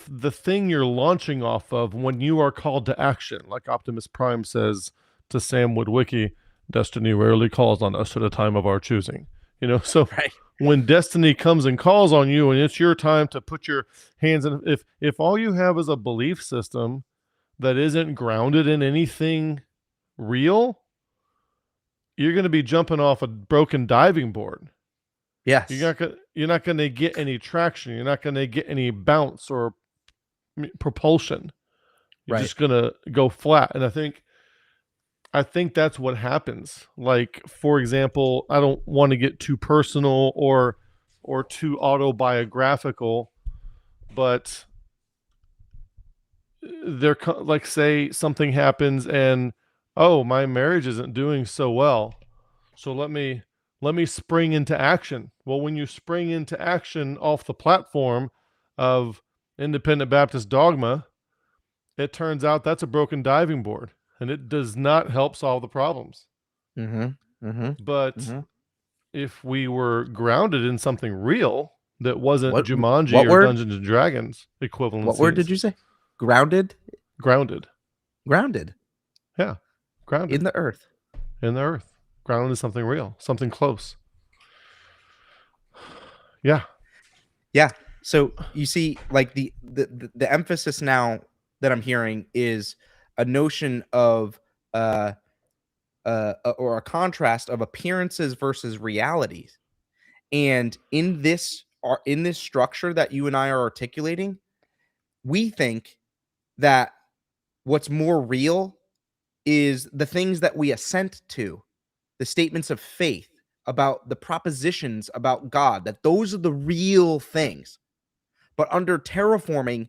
the thing you're launching off of, when you are called to action, like Optimus Prime says to Sam Witwicky, destiny rarely calls on us at a time of our choosing. So Right. when destiny comes and calls on you and it's your time to put your hands in, if all you have is a belief system that isn't grounded in anything real, you're going to be jumping off a broken diving board. Yes. You're not going to get any traction. You're not going to get any bounce or propulsion. You're Right. just going to go flat. And I think that's what happens. Like, for example, I don't want to get too personal or too autobiographical, but there, like, say something happens and, oh, my marriage isn't doing so well, so let me spring into action. Well, when you spring into action off the platform of independent Baptist dogma, it turns out that's a broken diving board, and it does not help solve the problems. Mm-hmm. Mm-hmm. But Mm-hmm. if we were grounded in something real that wasn't What Jumanji what or word? Dungeons and Dragons What word did equivalencies, you say? Grounded? grounded, Grounded yeah, in grounded the earth. in the earth, grounded in something real, something close. Yeah, Yeah. So you see, like the emphasis now that I'm hearing is a notion of or a contrast of appearances versus realities. And in this structure that you and I are articulating, we think that what's more real is the things that we assent to, the statements of faith about the propositions about God, that those are the real things. But under terraforming,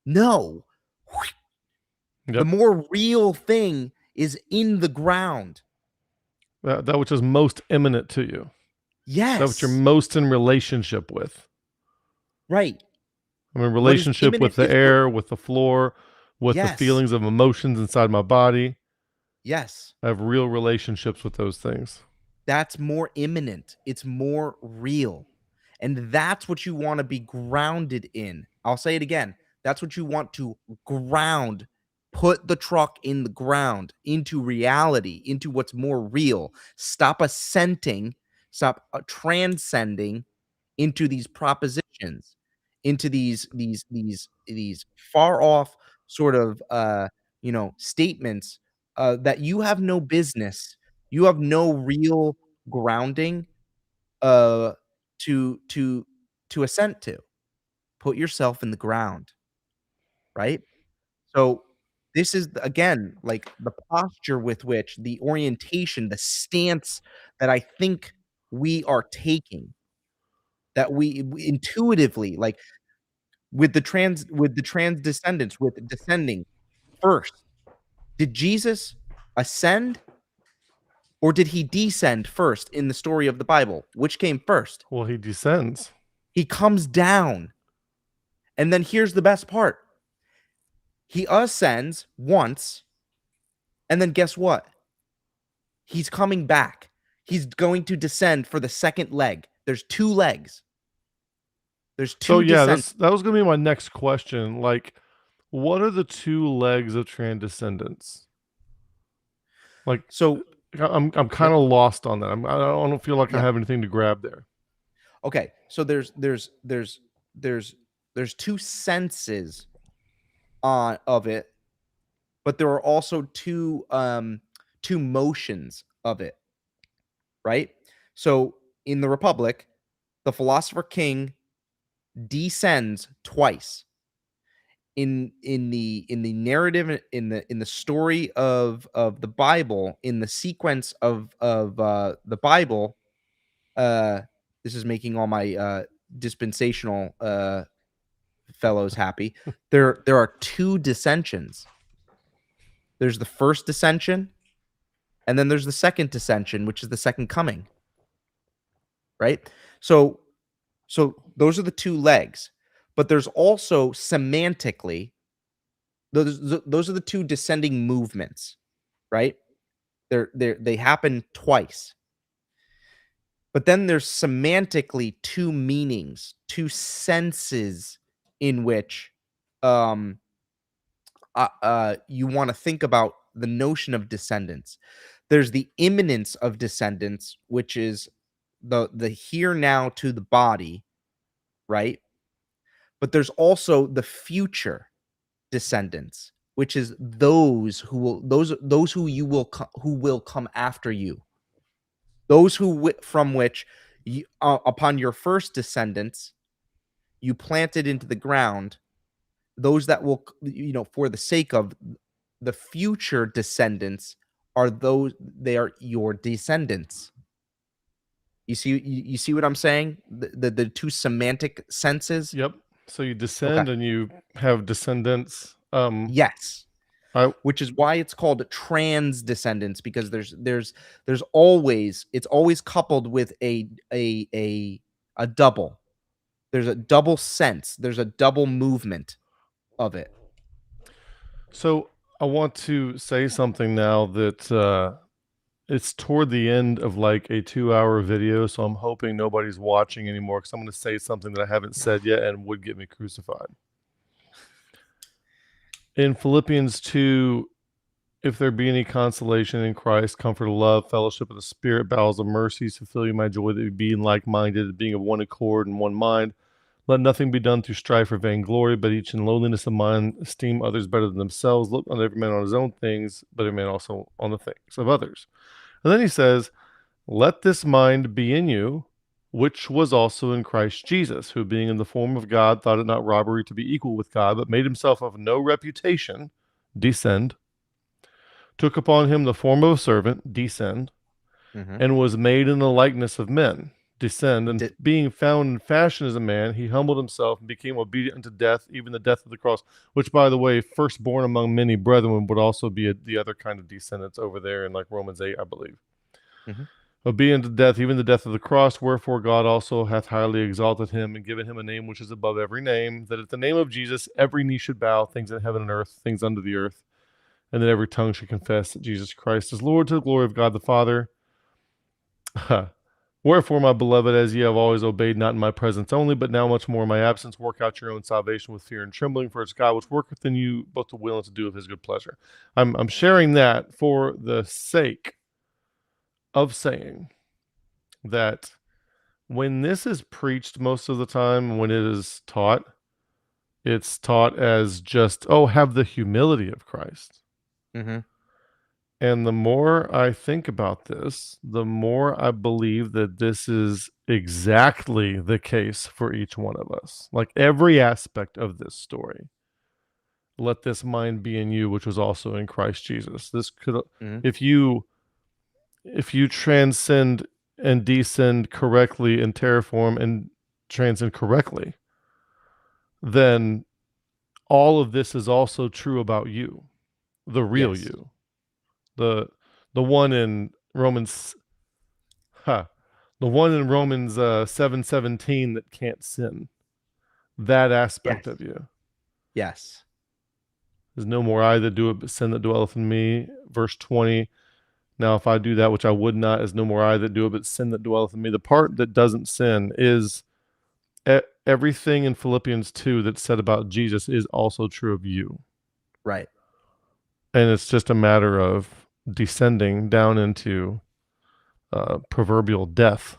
no, the yep. more real thing is in the ground. That which is most imminent to you, that which you're Yes, most in relationship with. right. I'm in What is relationship with imminent the is what, air, with the floor, with the yes, feelings of emotions inside my body. yes. I have real relationships with those things. That's more imminent. It's more real. And that's what you want to be grounded in. I'll say it again. That's what you want to ground. Put the truck in the ground, into reality, into what's more real. Stop assenting, stop transcending into these propositions, into these far off sort of statements that you have no business, you have no real grounding uh to to to assent to. Put yourself in the ground, right? So this is again like the posture with which the orientation, the stance that I think we are taking, that we intuitively, like with the trans descendants, with descending first. Did Jesus ascend or did he descend first in the story of the Bible? Which came first? Well, he descends. He comes down. And then here's the best part. He ascends once, and then guess what? He's coming back. He's going to descend for the second leg. There's two legs. There's So two yeah, descent. that was going to be my next question. Like, what are the two legs of transcendence? Like, So I'm kind yep, of lost on that. I don't feel like I yep. have anything to grab there. Okay. So there's there's two senses on of it, but there are also two motions of it, right? So in the Republic, the philosopher king descends twice. In the narrative, in the story of the Bible, in the sequence of the Bible, uh this is making all my dispensational fellows happy. There are two dissensions. There's the first dissension, and then there's the second dissension, which is the second coming, right? So those are the two legs, but there's also semantically those are the two descending movements, right? They happen twice. But then there's semantically two meanings, two senses in which um you want to think about the notion of descendants. There's the imminence of descendants, which is the here now to the body, right? But there's also the future descendants, which is those who you will who will come after you, those from which you, upon your first descendants you planted into the ground, those that will, for the sake of the future descendants, are those they are your descendants. You see what I'm saying? The two semantic senses. Yep. So you Okay. descend and you have descendants. Yes. I Which is why it's called trans descendants, because there's always, it's always coupled with a double. There's a double sense. There's a double movement of it. so I want to say something now that it's toward the end of like a 2 hour video, so I'm hoping nobody's watching anymore because I'm going to say something that I haven't said yet and would get me crucified. In Philippians 2, if there be any consolation in Christ, comfort of love, fellowship of the Spirit, bowels of mercies, fulfill you my joy that you be like minded, being of one accord and one mind. Let nothing be done through strife or vainglory, but each in lowliness of mind esteem others better than themselves. Look not every man on his own things, but every man also on the things of others. And then he says, let this mind be in you, which was also in Christ Jesus, who being in the form of God thought it not robbery to be equal with God, but made himself of no reputation, descend, took upon him the form of a servant, descend, Mm-hmm. and was made in the likeness of men, descend, and being found in fashion as a man, he humbled himself and became obedient unto death, even the death of the cross. Which, by the way, firstborn among many brethren would also be the other kind of descendants over there in like Romans 8, I believe. Mm-hmm. Obedient to death, even the death of the cross, wherefore God also hath highly exalted him and given him a name which is above every name, that at the name of Jesus every knee should bow, things in heaven and earth, things under the earth, and that every tongue should confess that Jesus Christ is Lord, to the glory of God the Father. Wherefore, my beloved, as ye have always obeyed, not in my presence only, but now much more in my absence, work out your own salvation with fear and trembling, for it's God which worketh in you both to will and to do of his good pleasure. I'm sharing that for the sake of saying that when this is preached most of the time, when it is taught, it's taught as just, oh, have the humility of Christ. Mm-hmm. And the more I think about this, the more I believe that this is exactly the case for each one of us. Like every aspect of this story. Let this mind be in you, which was also in Christ Jesus. This could, Mm-hmm. if you transcend and descend correctly and terraform and transcend correctly, then all of this is also true about you, the real Yes. you, the one in Romans, huh, the one in Romans 7:17 that can't sin. That aspect Yes. of you. Yes. There's no more I that do it, but sin that dwelleth in me. Verse 20. Now, if I do that which I would not, is no more I that do it, but sin that dwelleth in me. The part that doesn't sin is everything in Philippians 2 that's said about Jesus is also true of you. Right. And it's just a matter of descending down into proverbial death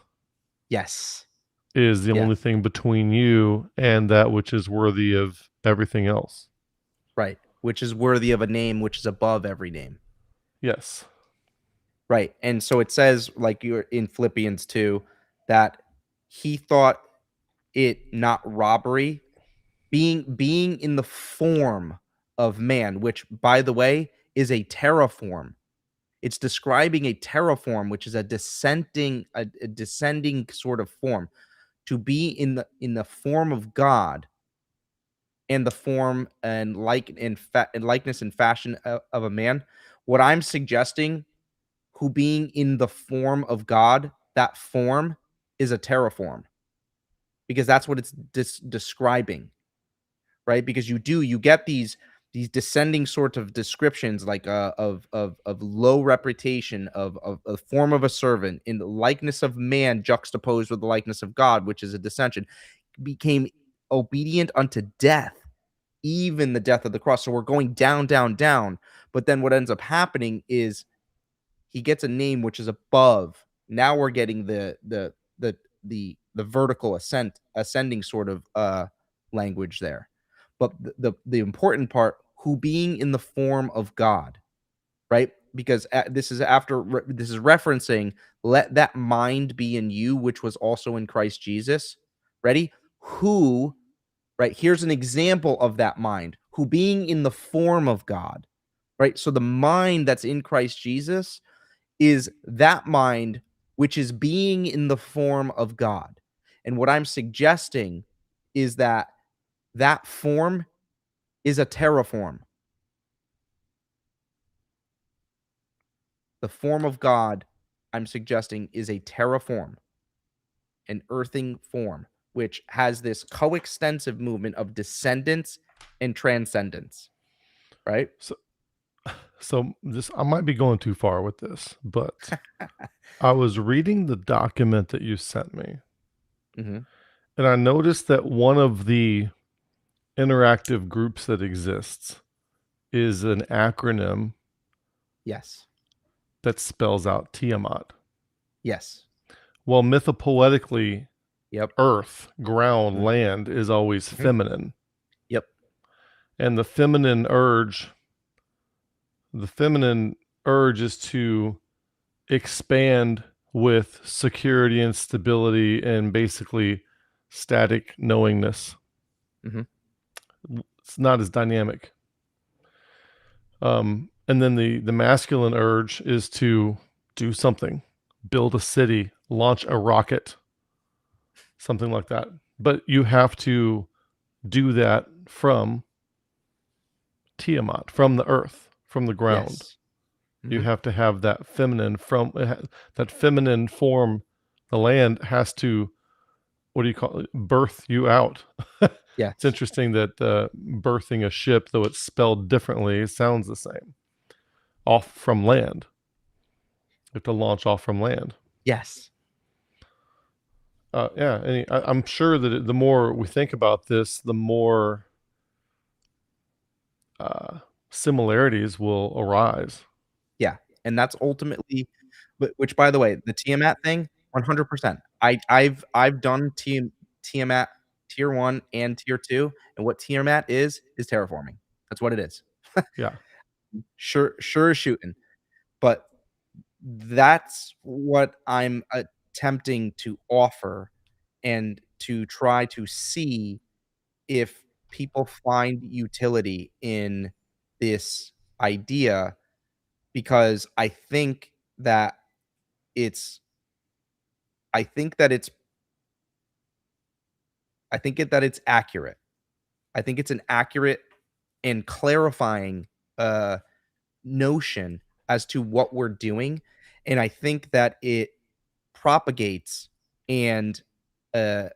Yes. is the Yeah. only thing between you and that which is worthy of everything else. Right. Which is worthy of a name which is above every name. Yes. Right. And so it says, like you're in Philippians 2, that he thought it not robbery, being in the form of man, which by the way is a terraform. It's describing a terraform, which is a descending sort of form. To be in the form of God and the form and and likeness and fashion of a man. What I'm suggesting, who being in the form of God, that form is a terraform because that's what it's describing, right? Because you get these descending sort of descriptions like of low reputation of a form of a servant in the likeness of man juxtaposed with the likeness of God, which is a descension, became obedient unto death, even the death of the cross. So we're going down, down, down. But then what ends up happening is he gets a name which is above. Now we're getting the vertical ascending sort of language there. But the important part, who being in the form of God, right? Because this is this is referencing, let that mind be in you, which was also in Christ Jesus. Ready? Who, right? Here's an example of that mind, who being in the form of God, right? So the mind that's in Christ Jesus is that mind which is being in the form of God. And what I'm suggesting is that that form is a terraform. The form of God, I'm suggesting, is a terraform, an earthing form, which has this coextensive movement of descendants and transcendence, right? So, so this I might be going too far with this, but I was reading the document that you sent me, Hmm. and I noticed that one of the interactive groups that exists is an acronym Yes. that spells out Tiamat. Yes. Well, mythopoetically, Yep. earth, ground, Mhm. land is always Mhm. feminine. Yep. And the feminine urge is to expand with security and stability and basically static knowingness. Hmm. It's not as dynamic. And then the masculine urge is to do something, build a city, launch a rocket, something like that. But you have to do that from Tiamat, from the earth, from the ground. Yes. You Hmm. have to have that feminine that feminine form. The land has to, what do you call it, birth you out. It's Yes. interesting that birthing a ship, though it's spelled differently, it sounds the same. Off from land. You have to launch off from land. Yes. Yeah, and I'm sure that the more we think about this, the more uh, similarities will arise. Yeah, and that's ultimately, which by the way, the Tiamat thing, 100%. I've done Tiamat tier 1 and tier 2, and what Tiamat is terraforming. That's what it is. Yeah. Sure as shooting, but that's what I'm attempting to offer and to try to see if people find utility in this idea, because that it's I think that it's that it's accurate. I think it's an accurate and clarifying uh notion as to what we're doing, and I think that it propagates and uh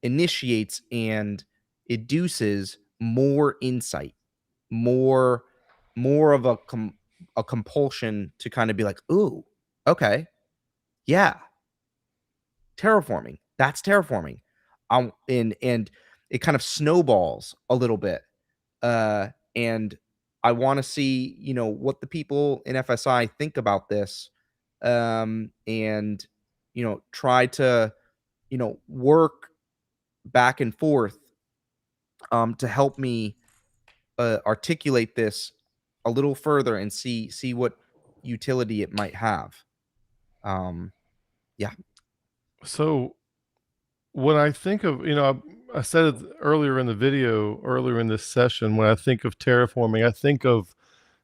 initiates and educes more insight, more more of a compulsion to kind of be like, ooh, okay, yeah, terraforming. That's terraforming. And it kind of snowballs a little bit. And I want to see, what the people in FSI think about this, and try to, work back and forth, to help me articulate this a little further and see what utility it might have. Um, yeah. So when I think of, I said it earlier in the video, earlier in this session, when I think of terraforming, I think of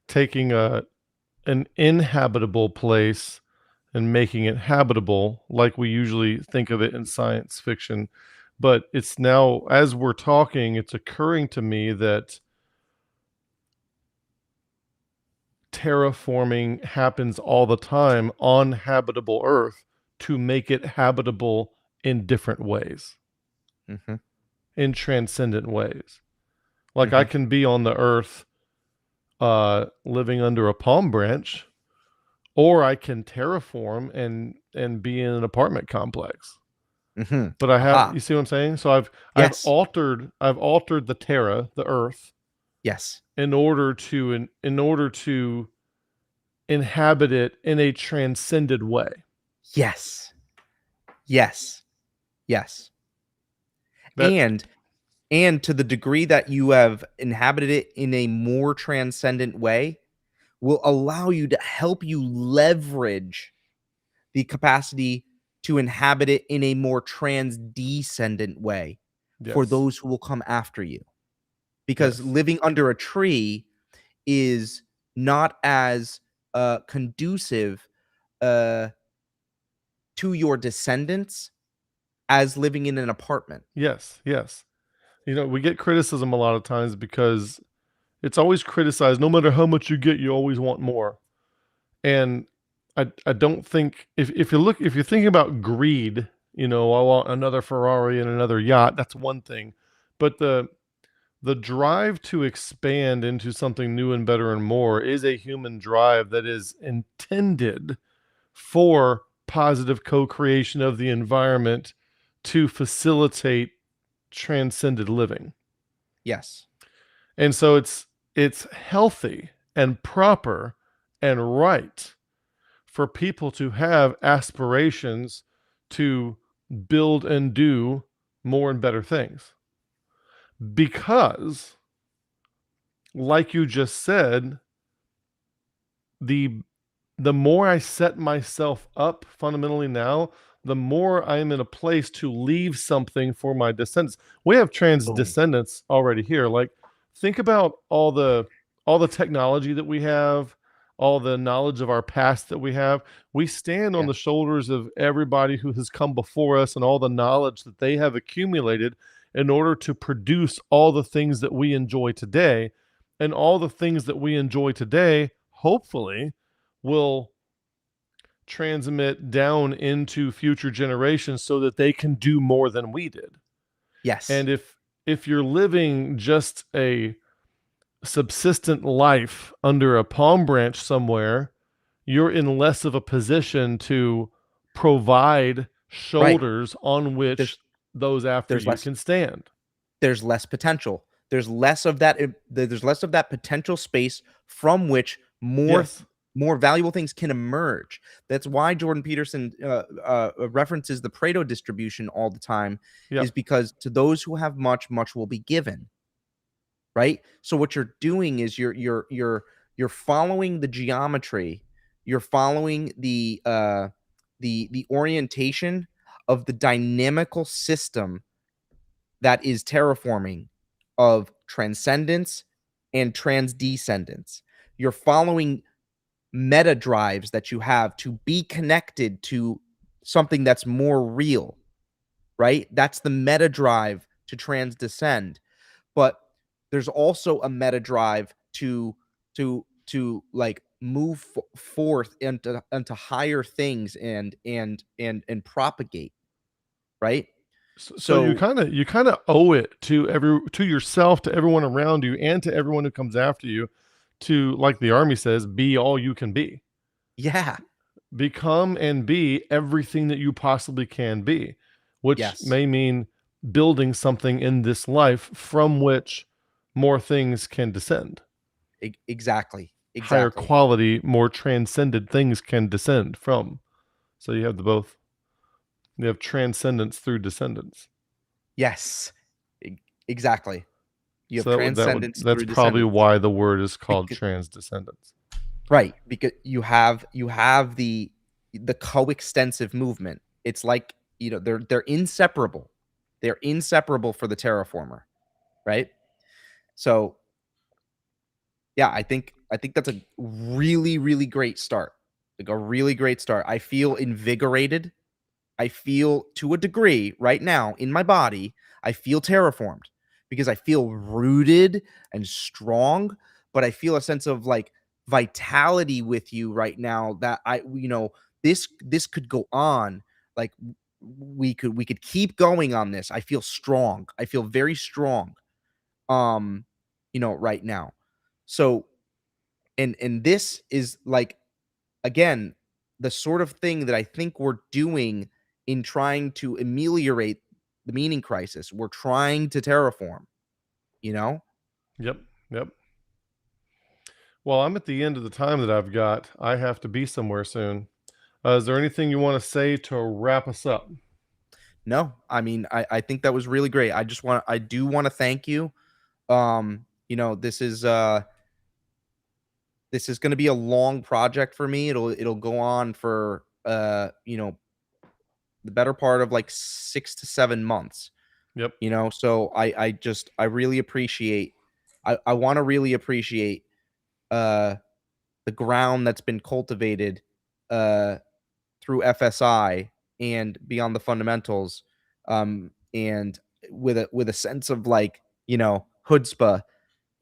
taking an inhabitable place and making it habitable, like we usually think of it in science fiction. But it's now, as we're talking, it's occurring to me that terraforming happens all the time on habitable Earth to make it habitable in different ways, Hmm. in transcendent ways. Like I Hmm. can be on the Earth living under a palm branch, or I can terraform and be in an apartment complex. Hmm. But I have, Aha. you see what I'm saying? So I've Yes. altered the terra, the Earth, Yes. in order to inhabit it in a transcended way. Yes. Yes. Yes. That And to the degree that you have inhabited it in a more transcendent way, will allow you to help you leverage the capacity to inhabit it in a more transcendent way for yes, those who will come after you. Because yes, living under a tree is not as conducive uh, to your descendants as living in an apartment. yes, yes. We get criticism a lot of times because it's always criticized. No matter how much you get, you always want more. And I don't think, if you're thinking about greed, I want another Ferrari and another yacht. That's one thing, but the drive to expand into something new and better and more is a human drive that is intended for positive co-creation of the environment to facilitate transcended living. Yes. And so it's healthy and proper and right for people to have aspirations to build and do more and better things. Because, like you just said, the the more I set myself up fundamentally now, the more I'm in a place to leave something for my descendants. We have trans Boom. descendants already here. Like, think about all the technology that we have, all the knowledge of our past that we have. We stand on Yeah. the shoulders of everybody who has come before us and all the knowledge that they have accumulated in order to produce all the things that we enjoy today. And all the things that we enjoy today, hopefully, will transmit down into future generations so that they can do more than we did. Yes. And if you're living just a subsistent life under a palm branch somewhere, you're in less of a position to provide Right. shoulders on There's which those after there's you less can stand. there's less potential. There's less of that potential space from which Yes. more valuable things can emerge. That's why Jordan Peterson references the Pareto distribution all the time, Yep. is because to those who have much, much will be given. Right. So what you're doing is you're following the geometry, you're following the orientation of the dynamical system that is terraforming of transcendence and transdescendence. You're following meta drives that you have to be connected to something that's more real, right? That's the meta drive to transdescend. But there's also a meta drive to move forth into higher things and propagate, right? So you So kind of owe it to yourself, to everyone around you, and to everyone who comes after you, to, like the army says, be all you can be. Yeah. Become and be everything that you possibly can be, which Yes. may mean building something in this life from which more things can descend. Exactly. Higher Exactly. quality, more transcended things can descend from. So you have the both. You have transcendence through descendants. Yes. Exactly. You have So transcendence that's through probably descendants. why the word is called Because, transdescendants. right, because you have the coextensive movement. It's like, they're inseparable. They're inseparable for the terraformer, right? So, yeah, I think that's a really, really great start. Like a really great start. I feel invigorated. I feel, to a degree right now in my body, I feel terraformed because I feel rooted and strong, but I feel a sense of like vitality with you right now that this could go on. Like we could keep going on this. I feel strong. I feel very strong. Right now. So, and this is like, again, the sort of thing that I think we're doing in trying to ameliorate the meaning crisis. We're trying to terraform, you know? Yep. Yep. Well, I'm at the end of the time that I've got. I have to be somewhere soon. Is there anything you want to say to wrap us up? No, I mean, I think that was really great. I do want to thank you. This is going to be a long project for me. It'll go on for the better part of like 6 to 7 months. Yep. So I really appreciate. I want to really appreciate uh the ground that's been cultivated uh through FSI and beyond the fundamentals, and with a sense of like, chutzpah,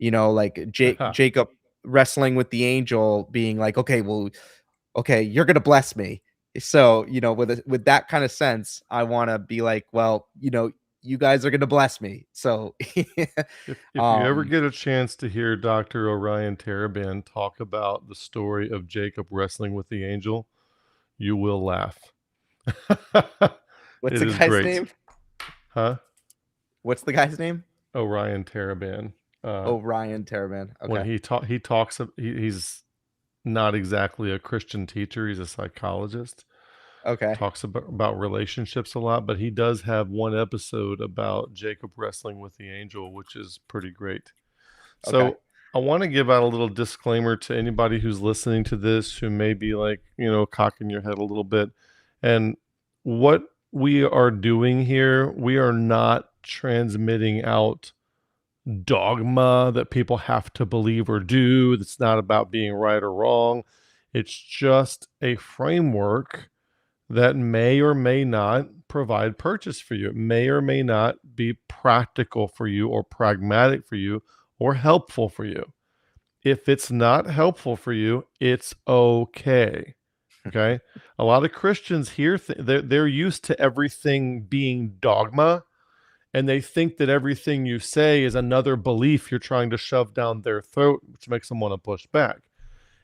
like Jacob wrestling with the angel, being like, okay, well, okay, you're gonna bless me. So, with that kind of sense, I want to be like, well, you guys are gonna bless me. So, If you ever um, get a chance to hear Dr. Orion Taraban talk about the story of Jacob wrestling with the angel, you will laugh. what's It the is guy's great. name? Huh? What's the guy's name? Orion Taraban. Oh, Ryan Terraman. When Okay. he talks, he's not exactly a Christian teacher. He's a psychologist. Okay. Talks about relationships a lot, but he does have one episode about Jacob wrestling with the angel, which is pretty great. Okay. So I want to give out a little disclaimer to anybody who's listening to this who may be like, cocking your head a little bit. And what we are doing here, we are not transmitting out dogma that people have to believe or do. It's not about being right or wrong. It's just a framework that may or may not provide purchase for you. It may or may not be practical for you or pragmatic for you or helpful for you. If it's not helpful for you, it's okay. Okay. A lot of Christians here, they're used to everything being dogma, and they think that everything you say is another belief you're trying to shove down their throat, which makes them want to push back.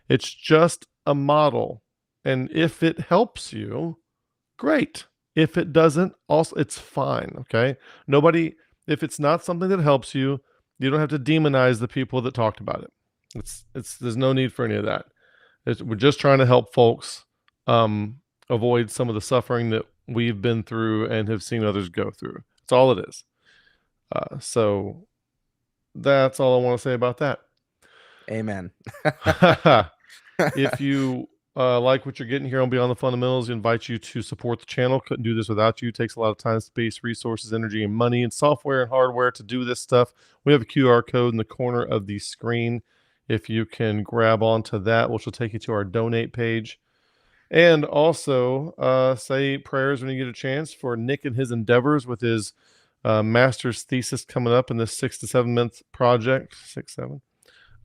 It's just a model. And if it helps you, great. If it doesn't, also it's fine. Okay. Nobody, if it's not something that helps you, you don't have to demonize the people that talked about it. There's no need for any of that. We're just trying to help folks um, avoid some of the suffering that we've been through and have seen others go through. That's all it is. So that's all I want to say about that. Amen. If you like what you're getting here on Beyond the Fundamentals, we invite you to support the channel. Couldn't do this without you. It takes a lot of time, space, resources, energy, and money, and software and hardware to do this stuff. We have a QR code in the corner of the screen. If you can grab onto that, which will take you to our donate page. And also say prayers when you get a chance for Nick and his endeavors with his master's thesis coming up in this 6 to 7 month project. 6, 7,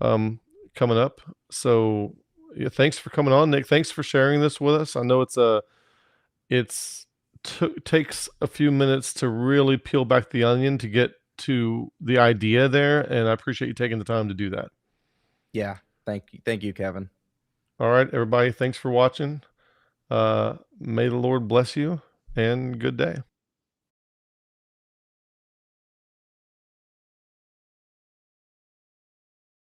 um, coming up. So yeah, thanks for coming on, Nick. Thanks for sharing this with us. I know it's takes a few minutes to really peel back the onion to get to the idea there, and I appreciate you taking the time to do that. Yeah. Thank you, Kevin. All right, everybody, thanks for watching. May the Lord bless you and good day.